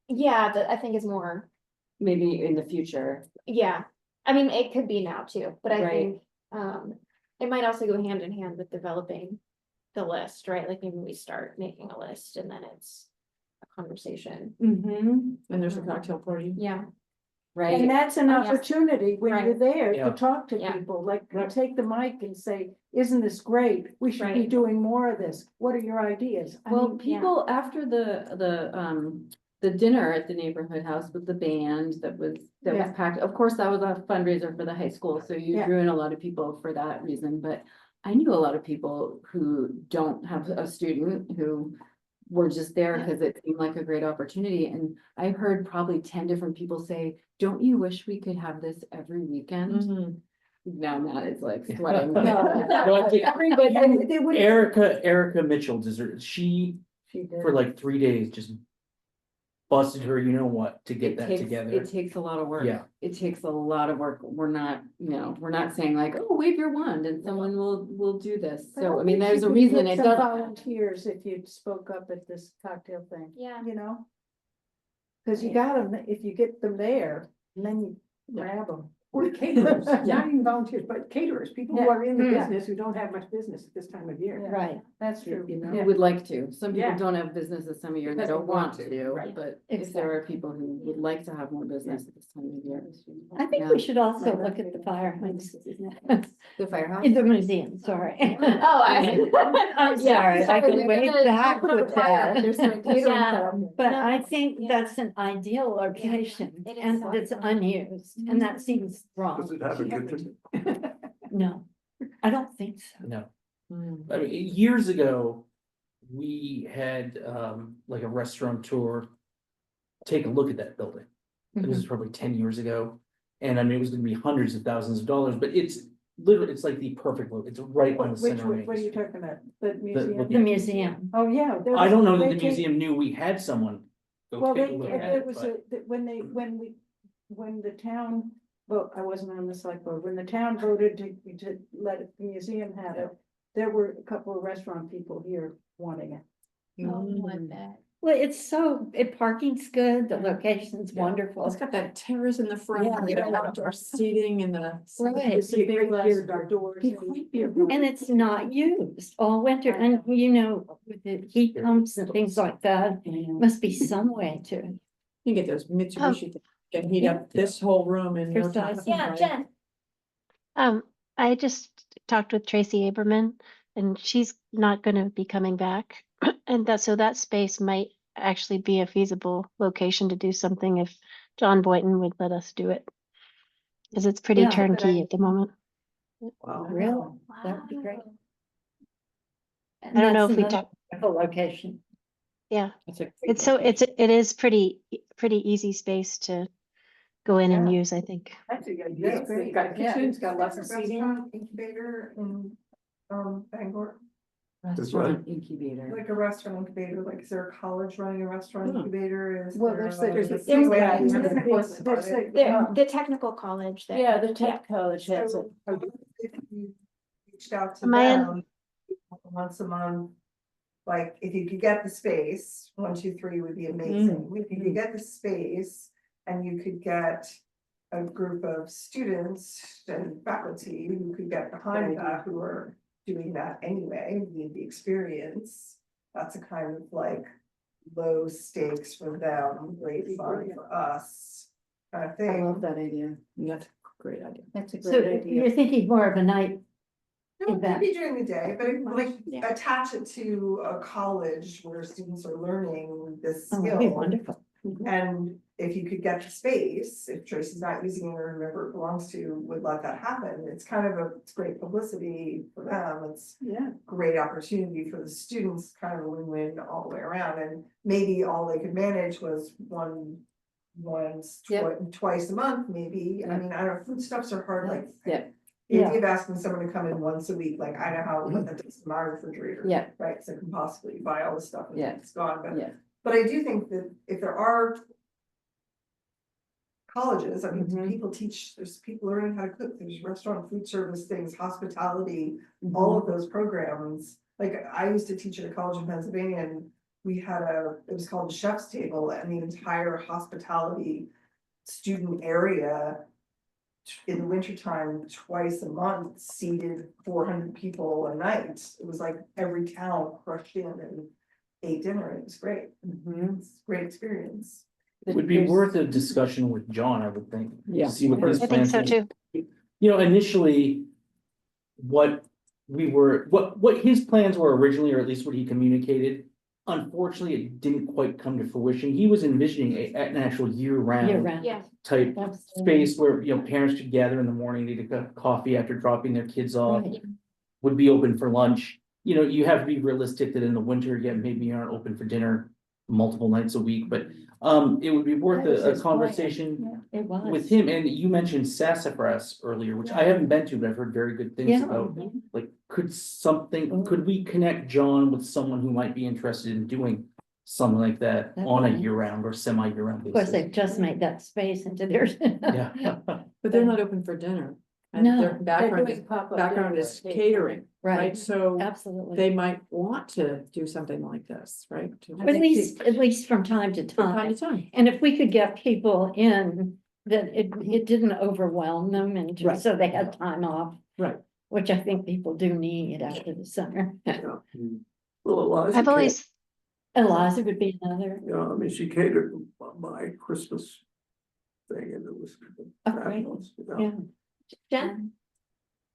A: Yeah, that I think is more,
E: maybe in the future.
A: yeah, I mean, it could be now too, but I
E: Right.
A: think, it might also go hand in hand with developing the list, right? Like maybe we start making a list and then it's a conversation.
E: Mm-hmm.
I: And there's a cocktail party.
A: Yeah.
G: And
E: Right,
G: that's an
A: Oh, yeah.
G: opportunity when you're
A: Right.
G: there
D: Yeah.
G: to talk to
A: Yeah.
G: people, like take the mic and say, isn't this great? We should be
A: Right.
G: doing more of this. What are your ideas? I
E: well,
G: mean,
E: people after the dinner at the neighborhood house with the band that was
G: Yeah.
E: packed, of course, that was a fundraiser for the high school, so you
G: Yeah.
E: drew in a lot of people for that reason, but I knew a lot of people who don't have a student who were just there
A: Yeah.
E: because it seemed like a great opportunity, and I heard probably 10 different people say, don't you wish we could have this every weekend? Now Matt is like sweating.
H: No,
D: I think
G: Everybody, and they would.
D: Erica Mitchell deserves, she,
G: She did.
D: for like 3 days, just busted her, you know what, to get
E: It
D: that
E: takes,
D: together.
E: it takes a lot of work.
D: Yeah.
E: It takes a lot of work. We're not, we're not saying like, oh, wave your wand and someone will do this.
G: But
E: So, I mean,
G: think
E: there's
G: you
E: a
G: could
E: reason
G: get
E: it
G: some
E: does.
G: Volunteers if you spoke up at this cocktail thing,
A: Yeah.
G: you know? Cause you got them, if you get them there, and then you grab them.
I: Or
C: caterers, not even volunteers, but caterers, people who are in the
H: Yeah.
C: business who don't have much business at this time of year.
H: Right,
G: That's true.
C: You know?
E: Who would like to. Some people
C: Yeah.
E: don't have business this time of year and they
C: Because they
E: don't want
C: want
E: to,
C: to, right.
E: but if there are people who would like to have more business at this time of year.
H: I think we should also look at the firehouse
E: The firehouse?
H: in the museum, sorry.
E: Oh,
H: I'm sorry, I
E: Sorry,
H: go
E: we're
H: way
E: gonna
H: back
E: open up a
H: with
E: fire.
H: that.
E: There's some catering
H: Yeah,
E: set up.
H: but
A: No,
H: I think
A: yeah.
H: that's an ideal location
A: It is
H: and that it's
A: awesome.
H: unused, and that seems wrong.
F: Does it have a kitchen?
H: No, I don't think so.
D: No. I mean, years ago, we had like a restaurateur take a look at that building. It was probably 10 years ago. And I mean, it was gonna be hundreds of thousands of dollars, but it's literally, it's like the perfect look. It's right on the
C: Which,
D: center. of
C: what are you
D: Main Street.
C: talking about? The museum?
H: The museum.
C: Oh, yeah. there
D: I
C: was-
D: don't know that
C: they
D: the
C: came-
D: museum knew we had someone. Go
C: Well,
D: take
C: they,
D: a look at
C: it
D: it,
C: was,
D: but-
C: when the town, well, I wasn't on the select board, when the town voted to let the museum have it, there were a couple of restaurant people here wanting it.
H: Well, it's so, parking's good, the location's wonderful.
I: Well, it's got that terrace in the front,
C: Yeah.
I: you know, outdoor seating and the.
H: Right.
C: You see big glass
I: Beer
C: doors.
H: And it's not used all winter, and you know, with the heat pumps and things like that, must be some way to.
I: You get those Mitsubishi that can heat up this whole room in no time.
H: Precisely.
A: Yeah,
I: right?
A: Jen.
L: I just talked with Tracy Aberman and she's not gonna be coming back. And so that space might actually be a feasible location to do something if John Boynton would let us do it. Cause it's pretty
H: Yeah, but
L: turnkey at the moment.
I: Wow.
H: Really? That would be great.
L: I don't know if we talked,
H: The location.
L: yeah,
I: That's a great
L: it's so,
I: location.
L: it is pretty easy space to go in and
C: Yeah.
L: use, I think.
C: That's a good
K: Yeah,
C: idea.
K: it's
C: It's got a kitchen, it's got lots of
K: Is there a
C: seating.
K: restaurant Incubator in, Bangor,
E: Restaurant incubator.
K: like a restaurant incubator, like is there a college running a restaurant
I: Hmm.
K: incubator? Is
C: Well,
K: there
C: there's
K: a-
C: a
A: there's-
C: COA,
K: Yeah,
C: there's
K: there's
C: a-
K: a course
C: there's
K: about
C: a-
K: it.
A: The technical college that.
G: Yeah, the tech college has it.
K: So, if you reached out to
L: Am I in?
K: them once a month, like, if you could get the space, 1, 2, 3 would be amazing. If you could get the space and you could get a group of students and faculty who could get behind that, who are doing that anyway, need the experience. That's a kind of like low stakes for them, great fun for us, kind of
E: I love
K: thing.
E: that idea.
I: That's a great idea.
G: That's a
H: So
G: great idea.
H: you're thinking more of a night.
K: No,
H: event.
K: maybe during the day, but like
H: Yeah.
K: attach it to a college where students are learning this
H: Oh, that'd be
K: skill.
H: wonderful.
K: And if you could get the space, if Tracy's not using it or whoever it belongs to would let that happen, it's kind of it's great publicity for them, it's
C: Yeah.
K: great opportunity for the students, kind of a win-win all the way around, and maybe all they could manage was twice a month, maybe, I mean, I don't know, foodstuffs are hard, like.
E: Yeah.
K: The idea of asking someone to come in once a week, like, I know how, what that does to my refrigerator.
E: Yeah.
K: Right, so I can possibly buy all this stuff and
E: Yeah.
K: it's gone, but.
E: Yeah.
K: But I do think that if there are colleges, I mean,
E: Mhm.
K: people teach, there's people learning how to cook, there's restaurant food service things, hospitality,
E: Mm-hmm.
K: all of those programs. Like, I used to teach at a college in Pennsylvania and we had it was called the chef's table, and the entire hospitality student area in the wintertime, twice a month, seated 400 people a night. It was like every town crushed in and ate dinner. It was great. It's a great experience.
D: It would be worth a discussion with John, I would think. to
I: Yeah.
D: See what his
L: I think
D: plans
L: so
D: are.
L: too.
D: You know, initially, what his plans were originally, or at least what he communicated. Unfortunately, it didn't quite come to fruition. He was envisioning an actual
H: Year
D: year-round
H: round.
A: Yeah.
D: type
H: That's-
D: space where, you know, parents could gather in the morning, need a cup of coffee after dropping their kids off.
H: Right.
D: Would be open for lunch. You know, you have to be realistic that in the winter, yeah, maybe you aren't open for dinner multiple nights a week, but it would be worth
H: That was
D: a
H: his plan.
D: conversation
H: It was.
D: with him. And you mentioned Sassafras earlier, which I haven't been to, but I've heard very good things
H: Yeah.
D: about. Like, could we connect John with someone who might be interested in doing something like that
H: That'd
D: on
H: be
D: a
H: nice.
D: year-round or semi-year-round
H: Of course,
D: basis?
H: they've just made that space into their.
D: Yeah.
I: But they're not open for dinner. And
H: No,
I: their
H: they're
I: background
G: doing
I: is,
G: pop-up
I: background
G: dinner.
I: is catering, right?
H: Right,
I: So
H: absolutely.
I: they might want to do something like this, right? To-
H: At least from time to
I: From time
H: time.
I: to time.
H: And if we could get people in that it didn't overwhelm them and
C: Right.
H: so they had time off.
C: Right.
H: Which I think people do need after the summer.
F: Yeah. Well, Eliza,
L: I've always,
H: Eliza would be another.
F: I mean, she catered my Christmas thing and it was
H: Oh, great.
F: fabulous,
H: Yeah.
A: Jen?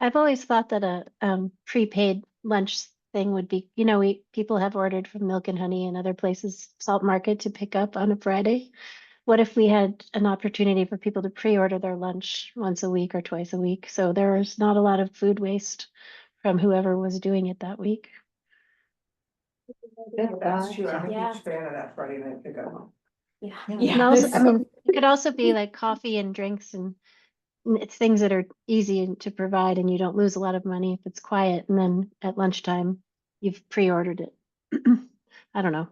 L: I've always thought that a prepaid lunch thing would be, people have ordered from Milk and Honey and other places, Salt Market, to pick up on a Friday. What if we had an opportunity for people to pre-order their lunch once a week or twice a week? So there's not a lot of food waste from whoever was doing it that week.
K: That's true, I'm a
A: Yeah.
K: huge fan of that Friday night pickup.
A: Yeah.
L: And also, I mean, it could also be like coffee and drinks and it's things that are easy to provide and you don't lose a lot of money if it's quiet. And then at lunchtime, you've pre-ordered it. I don't know.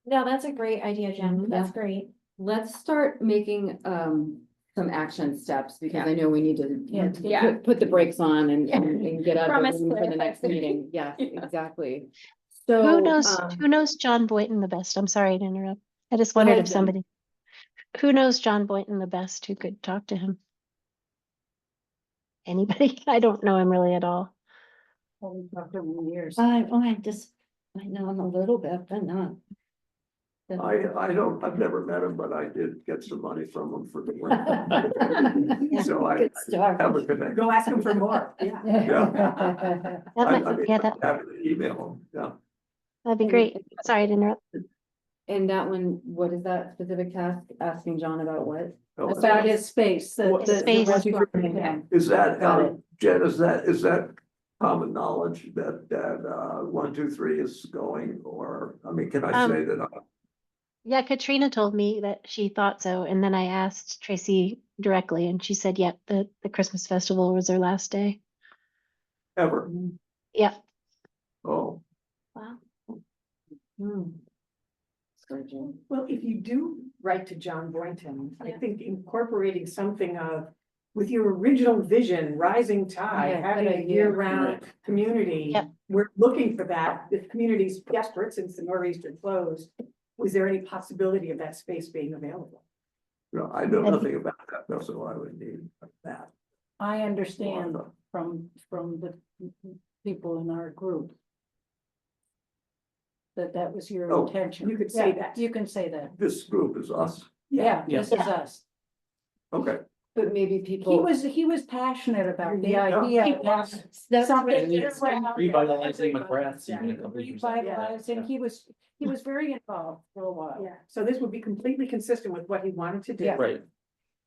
A: No, that's a great idea, Jen.
E: Mhm.
A: That's great.
E: Let's start making some action steps because I know we need to
A: Yeah.
E: put the brakes on and get out of
A: Promise
E: the room for the
A: clarify.
E: next meeting. Yes,
A: Yeah.
E: exactly.
L: Who
E: So,
L: knows John Boynton the best? I'm sorry to interrupt. I just
E: Go
L: wondered
E: ahead,
L: if
E: Jen.
L: somebody, who knows John Boynton the best who could talk to him? Anybody? I don't know him really at all.
G: Years.
H: I know him a little bit, but not.
F: I've never met him, but I did get some money from him for the rent. So I
H: Good start.
F: have a connection.
C: Go ask him for more, yeah.
L: That might,
F: I mean,
L: yeah,
F: I'm happy to email him, yeah.
L: that'd be great. Sorry to interrupt.
E: and that one, what is that specific task? Asking John about what?
G: About his space.
L: Space.
F: Is that,
E: Got it.
F: Jen, is that common knowledge that 1, 2, 3 is going, or, I mean, can I say that?
L: Yeah, Katrina told me that she thought so. And then I asked Tracy directly and she said, yep, the Christmas festival was their last day.
F: Ever?
L: Yeah.
F: Oh,
L: Wow.
C: Well, if you do write to John Boynton, I think incorporating something of, with your original vision, rising tide,
E: Yeah,
C: having
E: good
C: a
E: idea.
C: year-round community.
L: Yep.
C: We're looking for that. The community's desperate since the nor'easter closed. Was there any possibility of that space being available?
F: no, I know nothing about that, that's what I would need that.
G: I understand from the people in our group. That was your
F: Oh,
G: intention.
C: you could say
G: Yeah,
C: that.
G: You can say that.
F: This group is us,
G: Yeah,
D: Yeah.
G: this is us.
F: okay.
E: But maybe
G: He
E: people.
G: was passionate about the
F: Yeah.
G: idea of having something
D: And it's
G: around.
D: revitalizing McGrath's even a couple years ago.
G: Revitalizing, he was very involved for a while.
C: Yeah, so this would be completely consistent with what he wanted to do.
G: Yeah.
D: Right.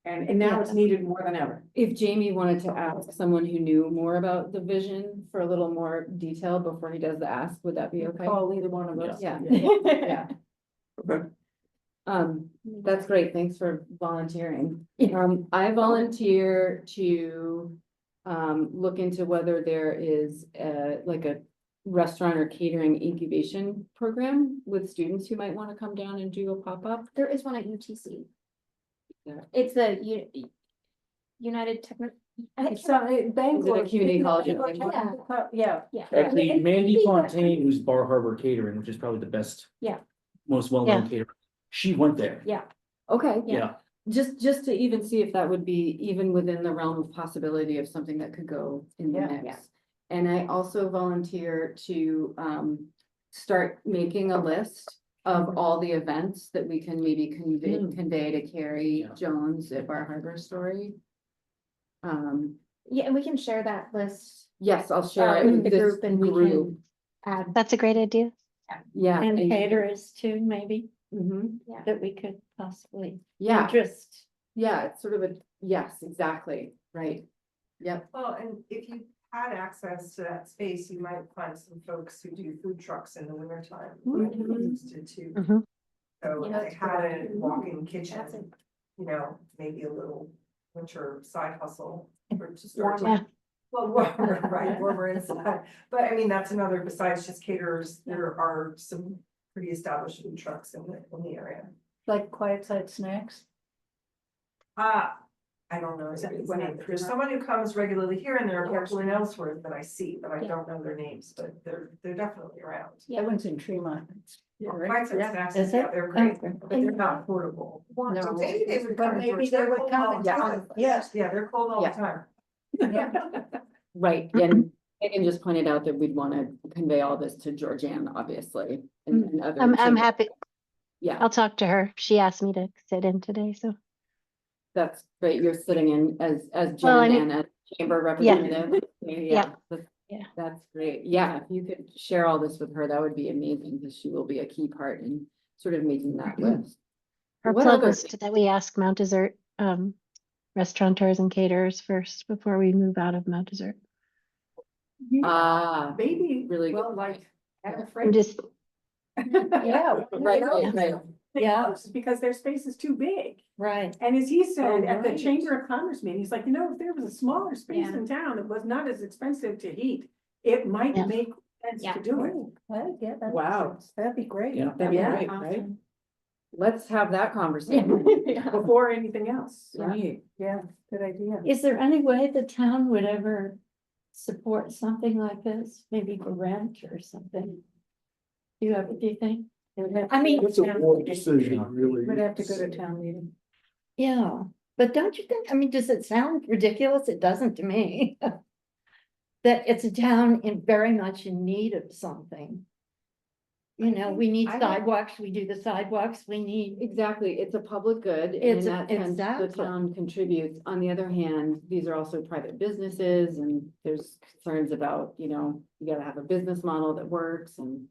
C: And now it's needed more than ever.
E: If Jamie wanted to ask someone who knew more about the vision for a little more detail before he does the ask, would that be okay?
G: Call either one of us.
E: Yeah,
C: Yeah.
E: yeah.
F: Okay.
E: That's great. Thanks for volunteering. I volunteer to look into whether there is like a restaurant or catering incubation program with students who might want to come down and do a pop-up.
A: There is one at UTC.
E: Yeah.
A: It's the United Techno.
G: It's Bangor.
E: Is it a community college?
G: Yeah.
D: Actually, Mandy Fontaine, who's Bar Harbor Catering, which is probably the best.
A: Yeah.
D: Most well-known
L: Yeah.
D: caterer. She went there.
E: Okay,
D: Yeah.
E: just to even see if that would be even within the realm of possibility of something that could go in the
G: Yeah.
E: mix. And I also volunteer to start making a list of all the events that we can maybe convey to Carrie
D: Yeah.
E: Jones at Bar Harbor Story.
A: Yeah, and we can share that list
E: Yes, I'll share it
A: with
E: with
A: the
E: this
A: group and we
E: group.
A: can add.
L: That's a great idea.
E: Yeah.
H: And caterers too, maybe,
E: Mhm.
H: that we could possibly
E: Yeah,
H: interest.
E: yeah, it's sort of a, yes, exactly, right. Yep.
K: Well, and if you had access to that space, you might find some folks who do food trucks in the winter time. Interested too.
L: Mhm.
K: So
A: Yeah,
K: if they had a walk-in kitchen, maybe a little winter side hustle or to start.
L: Yeah.
K: Well, warmer, right, warmer inside, but I mean, that's another, besides just caterers, there are some pretty established food trucks in the area.
G: Like quiet side snacks.
K: I I don't know
C: Is that
K: his
C: when
K: name.
C: I-
K: There's someone who comes regularly here and there are people in Ellsworth that I see, but I don't know their names, but they're definitely around.
G: That one's in Tremont.
K: Quite substantial,
H: Is
K: yeah,
H: it?
K: they're great,
H: Okay.
K: but they're not portable.
E: No.
K: So maybe they would
G: But
K: come to
G: maybe
K: George.
G: they
K: They're
G: would
K: cold
G: come
K: all
G: and
K: the
G: do
K: time.
G: it. Yes.
K: Yeah, they're cold all the
E: Yeah.
K: time.
E: Right, and Megan just pointed out that we'd want to convey all this to Georgianne, obviously, and other.
L: I'm
E: chamber-
L: happy.
E: Yeah,
L: I'll talk to her. She asked me to sit in today, so.
E: that's great. You're sitting in as
L: Well, I
E: Jen
L: mean-
E: and as chamber representative.
L: Yeah.
E: that's-
L: Yeah.
E: That's great. Yeah, if you could share all this with her, that would be amazing, because she will be a key part in sort of making that list.
L: Her
E: What
L: plug
E: other
L: was that we ask Mount Desert, restaurateurs and caterers first before we move out of Mount Desert.
E: Ah,
C: Maybe,
E: really
C: well,
E: good
C: like,
E: point.
C: I'm
L: I'm
C: afraid.
L: just,
G: Yeah.
E: Right.
H: Yeah.
C: Because their space is too big.
H: Right.
C: And as he said
G: Oh,
C: at the
G: right.
C: Chamber of Commerce meeting, he's like, if there was a smaller space
H: Yeah.
C: in town that was not as expensive to heat, it might
L: Yeah.
C: make sense
A: Yeah.
C: to do it.
G: Oh, yeah, that makes
C: Wow.
G: sense. That'd be great.
D: Yeah.
C: That'd be
E: Yeah.
C: great, right?
E: Let's have that conversation.
C: Before anything else.
E: Right.
G: Yeah, good idea.
H: Is there any way the town would ever support something like this, maybe for rent or something? Do you think? I mean,
B: It's a board decision, really.
G: Would have to go to town meeting.
H: yeah, but don't you think, I mean, does it sound ridiculous? It doesn't to me. That it's a town in very much in need of something. You know, we need
E: I don't-
H: sidewalks, we do the sidewalks, we need,
E: Exactly, it's a public good, and in
H: It's a-
E: that sense, the
H: exactly.
E: town contributes. On the other hand, these are also private businesses, and there's concerns about, you gotta have a business model that works, and.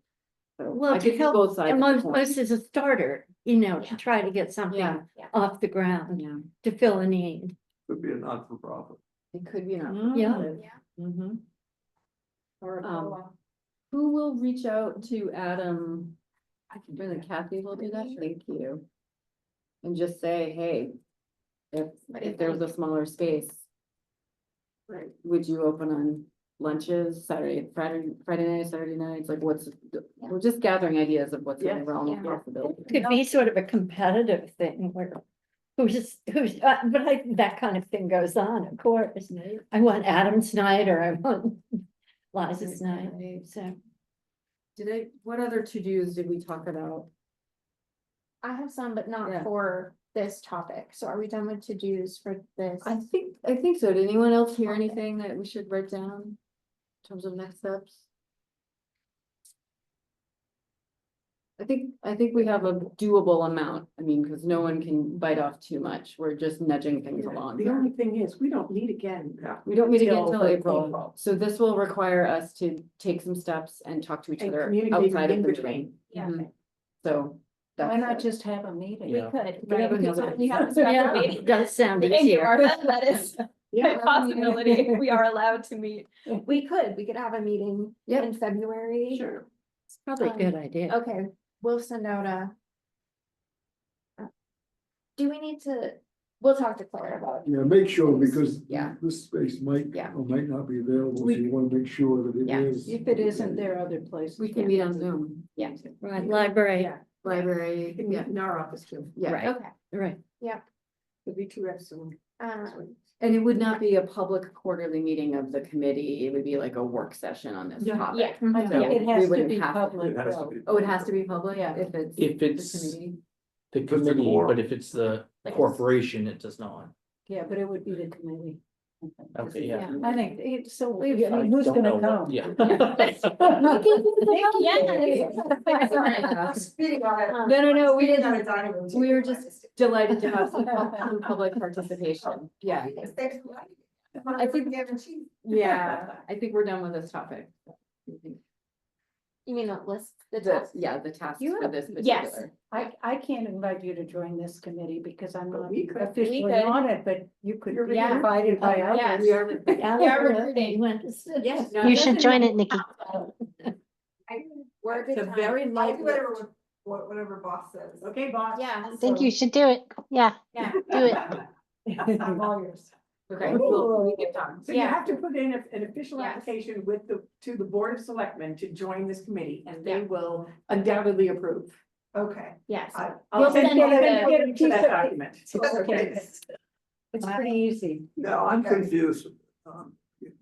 E: So
H: well,
E: I
H: to
E: could see
H: help,
E: both sides.
H: and
E: of the
H: most,
E: coin.
H: most as a starter, to try to get something
E: Yeah.
H: off the ground,
E: Yeah,
H: to fill a need.
F: Could be a not-for-profit.
E: it could be not.
H: Yeah.
E: Mhm.
G: Or,
E: Who will reach out to Adam? Really, Kathy will do that, thank you. And just say, hey, if there was a smaller space.
C: Right.
E: Would you open on lunches, Friday night, Saturday nights, like we're just gathering ideas of what's in the
C: Yes,
E: realm of
A: yeah.
E: possibility.
H: Could be sort of a competitive thing where but that kind of thing goes on, of course. I want Adam's night or I want Liza's night, so.
E: What other to-dos did we talk about?
A: I have some, but not
E: Yeah.
A: for this topic. So are we done with to-dos for this?
E: I think so. Did anyone else hear anything that we should write down? In terms of next steps? I think we have a doable amount. I mean, because no one can bite off too much. We're just nudging things along.
C: The only thing is, we don't meet again.
E: We don't meet again
C: Till
E: until April, so this will require us to take some steps and talk to each
C: And
E: other
C: communicate
E: outside of
C: in
E: the
C: between.
E: meeting.
A: Yeah.
E: Mhm. So.
G: Why
E: that's
G: not
E: it.
G: just have a meeting?
A: We
D: Yeah.
A: could.
E: We have
A: right?
E: another-
A: So we have a
H: Yeah,
A: special meeting.
H: does sound
A: Thank you,
H: easier.
A: Martha. That is
C: Yeah.
A: a possibility. We are allowed to meet. We could have a meeting
E: Yep.
A: in February.
C: Sure.
H: It's probably a good idea.
A: Okay, we'll send out do we need to, we'll talk to Claire about it.
B: Yeah, make sure, because
E: Yeah.
B: this space might
E: Yeah.
B: or might not be available, so
G: We-
B: you wanna make sure that it
A: Yeah.
B: is.
G: If it isn't, there are other places.
E: We can meet on Zoom.
A: Yeah.
H: Right, library,
C: Yeah.
E: Library,
C: You can meet
E: yeah,
C: in our office too.
E: yeah.
H: Right.
A: Okay,
H: right.
C: Could be two reps soon.
E: And it would not be a public quarterly meeting of the committee. It would be like a work session on this
C: Yeah.
E: topic.
A: Yeah.
G: I
E: So
G: think it
E: we
G: has to
E: wouldn't
G: be
E: have to-
G: public.
F: It has to
G: though.
F: be.
E: Oh, it has to be public?
G: Yeah.
E: If it's.
D: If
E: the
D: it's
E: committee?
D: the
F: If it's a
D: committee,
F: quorum.
D: but if it's the corporation, it does not.
G: Yeah, but it would be the committee.
D: Okay, yeah.
G: I think it's so, I
D: I
G: mean, who's
D: don't
G: gonna
D: know.
G: come?
D: Yeah.
K: Speaking on it.
E: No, we
K: Speaking on
E: didn't.
K: a dining room
E: We were
K: table.
E: just delighted to have some public participation. Yeah.
K: I think we haven't cheese.
E: Yeah, I think we're done with this topic.
A: You mean a list, the
E: The,
A: task?
E: yeah, the tasks
A: You
E: for
A: have-
E: this
A: yes.
E: particular.
G: I can't invite you to join this committee because I'm
C: But
G: not
C: we could.
G: officially
A: could.
G: on it, but you could be
A: Yeah.
G: invited by
A: Yeah.
G: others.
E: We are.
A: Yeah, recruiting.
C: Yes.
L: You should join it, Nikki.
A: We're a good
C: It's a
A: time.
C: very
K: I'll
C: light.
K: do whatever boss says.
C: Okay, boss.
A: Yeah.
L: I think you should do it. Yeah,
A: Yeah.
L: do it.
K: I'm all yours.
E: Okay, we get done.
C: So you
A: Yeah.
C: have to put in an official
A: Yes.
C: application with to the Board of Selectmen to join this committee, and they
A: Yeah.
C: will undoubtedly approve.
K: Okay.
A: Yes.
C: I'll
A: We'll
C: send
A: send
C: you
A: you
C: a
A: the-
C: link to that document.
K: Okay.
G: It's pretty easy.
F: No, I'm confused.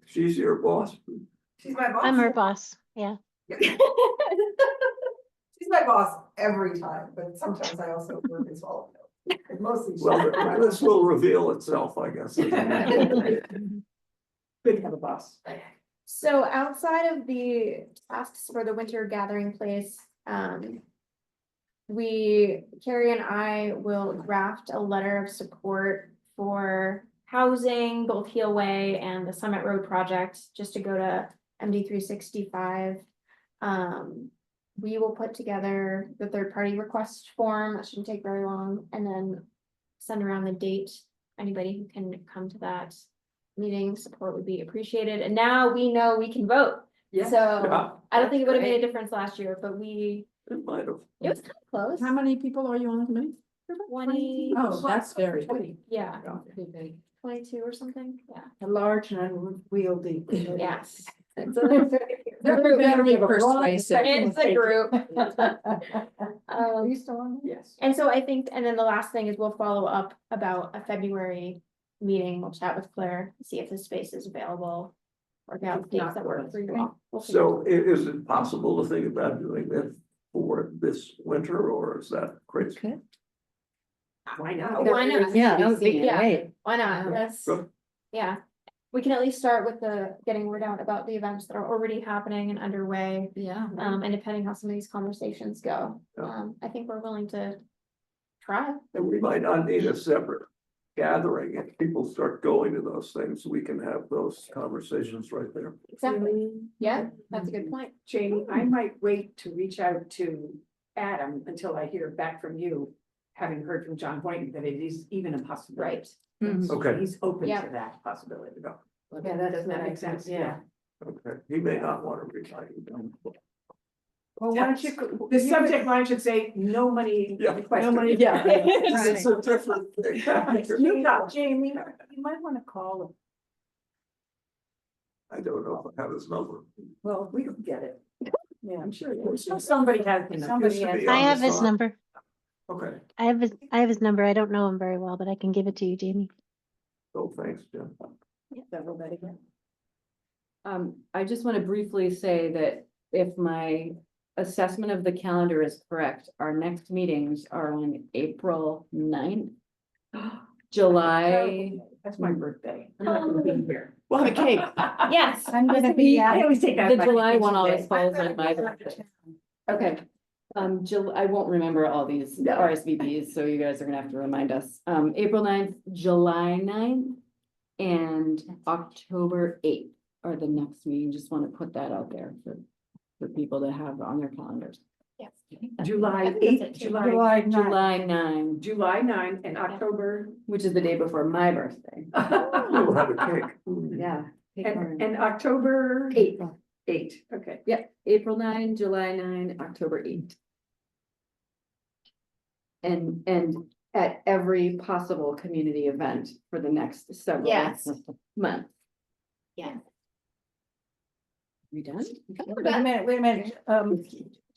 F: She's your boss.
K: She's my boss.
L: I'm her boss, yeah.
K: She's my boss every time, but sometimes I also work as well. Mostly.
F: Well, this will reveal itself, I guess.
C: Good to have a boss.
A: So outside of the tasks for the winter gathering place, Carrie and I will draft a letter of support for housing, both Heelway and the Summit Road project, just to go to MD 365. We will put together the third-party request form, that shouldn't take very long, and then send around the date. Anybody who can come to that meeting, support would be appreciated, and now we know we can vote.
C: Yeah.
A: So
F: Yeah.
A: I don't think it would have made
E: Great.
A: a difference last year, but
F: It might have.
A: it was kind of close.
I: How many people are you on the committee?
A: 20.
I: Oh, that's very.
A: Yeah,
E: Pretty big.
A: 22 or something, yeah.
G: A large and unwieldy.
A: Yes. It's
I: Very persuasive.
A: It's a group.
G: Are you still on?
C: Yes.
A: And so I think, and then the last thing is we'll follow up about a February meeting. We'll chat with Claire, see if the space is available. Work out dates that work for you all. We'll figure
F: So is it possible to think about doing that for this winter, or is that crazy?
H: Okay.
C: Why
A: it
C: not?
A: out. Why not?
H: Yeah, that would be
A: Yeah.
H: great.
A: Why not? That's,
F: Good.
A: yeah. We can at least start with the getting word out about the events that are already happening and underway.
E: Yeah.
A: And depending how some of these conversations go,
F: Yeah.
A: I think we're willing to try.
F: And we might not need a separate gathering. If people start going to those things, we can have those conversations right there.
A: Exactly. Yeah, that's a good point.
C: Jamie, I might wait to reach out to Adam until I hear back from you, having heard from John Boynton that it is even a possibility.
A: Right.
H: Mhm.
F: Okay.
C: He's open
A: Yeah.
C: to that possibility.
F: Yeah.
C: Yeah, doesn't that make sense? Yeah.
F: Okay, he may not want to retire.
G: Well, why don't you?
C: The subject line should say, no money
F: Yeah.
C: requested.
I: No money, yeah.
F: It's a different thing.
G: Jamie, you might want to call him.
F: I don't know if I have his number.
C: Well, we don't get it.
G: Yeah.
C: I'm sure somebody has. the number.
G: Somebody
F: Used to
G: has.
F: be
L: I
F: on the
L: have his
F: side.
L: number.
F: Okay,
L: I have his number. I don't know him very well, but I can give it to you, Jamie.
F: so thanks, Jim.
C: Everybody get.
E: I just want to briefly say that if my assessment of the calendar is correct, our next meetings are on April 9th. July,
C: That's my birthday. I'm not gonna be here.
I: We'll have a cake.
A: Yes.
G: I'm gonna be.
C: I always take that.
E: the
C: as my
E: July one
C: birthday.
E: always falls on my birthday. Okay, I won't remember all these
C: No.
E: RSVPs, so you guys are gonna have to remind us. April 9th, July 9th, and October 8th are the next meeting. Just want to put that out there for people to have on their calendars.
A: Yes.
C: July
A: That's it
C: 8th,
A: too.
C: July,
E: July 9,
C: July 9 and October.
E: which is the day before my birthday.
F: You'll have a cake.
E: Yeah.
C: And October 8, okay.
E: Yeah, April 9, July 9, October 8. And at every possible community event for the next several
A: Yes.
E: months.
A: Yeah.
E: We done?
G: Wait a minute,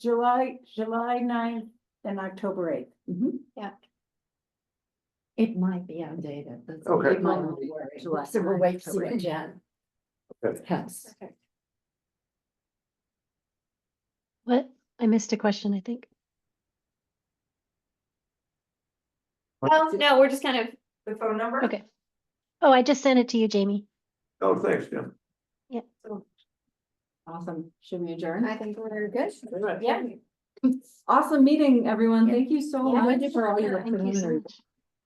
G: July 9th and October 8th.
H: It might be outdated. That's-
F: Okay.
H: it might be worried.
E: July.
H: So we'll wait to see what Jen
F: Okay.
H: has.
L: What? I missed a question, I think.
A: Well, no, we're just kind of,
K: The phone number?
L: Okay. Oh, I just sent it to you, Jamie.
F: Oh, thanks, Jim.
E: Awesome. Should we adjourn?
A: I think we're good.
F: Good.
A: Yeah.
E: Awesome meeting, everyone. Thank you so
A: Yeah,
E: much.
A: thank you for all your
L: Thank you so
E: preliminary.
L: much.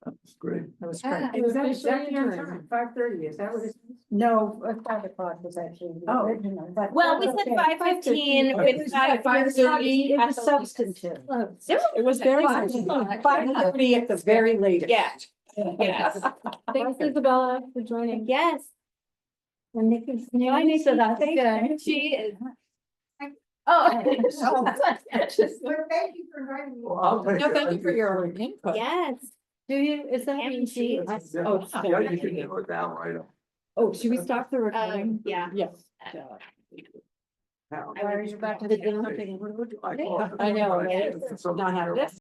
F: That's great.
E: That was
A: Yeah.
E: great.
C: Is that
E: Officially
C: exactly on
E: adjourned.
C: time? 5:30, is that what it is?
G: No, 5 o'clock was actually the
C: Oh.
G: original, but.
A: Well, we said
G: Okay.
A: 5:15 with
G: 5:30. It was substantive.
C: It was very.
G: 5:30 at the very latest.
A: Yeah.
G: Yes.
E: Thanks, Isabella, for joining.
A: Yes.
H: And Nikki's new, so that's good.
A: She is. Oh.
K: Just, well, thank you for inviting me.
F: Well, I'll take
I: No,
F: it.
I: thank you for your input.
A: Yes.
H: Do you, is that
A: Haven't
H: easy?
A: you?
F: Yeah,
E: Oh,
F: you can do it now, right?
E: Oh, should we stop the recording?
A: Yeah.
I: Yes.
F: Now.
A: I was
H: Back to the dinner.
F: I
I: I know, right? Not have this.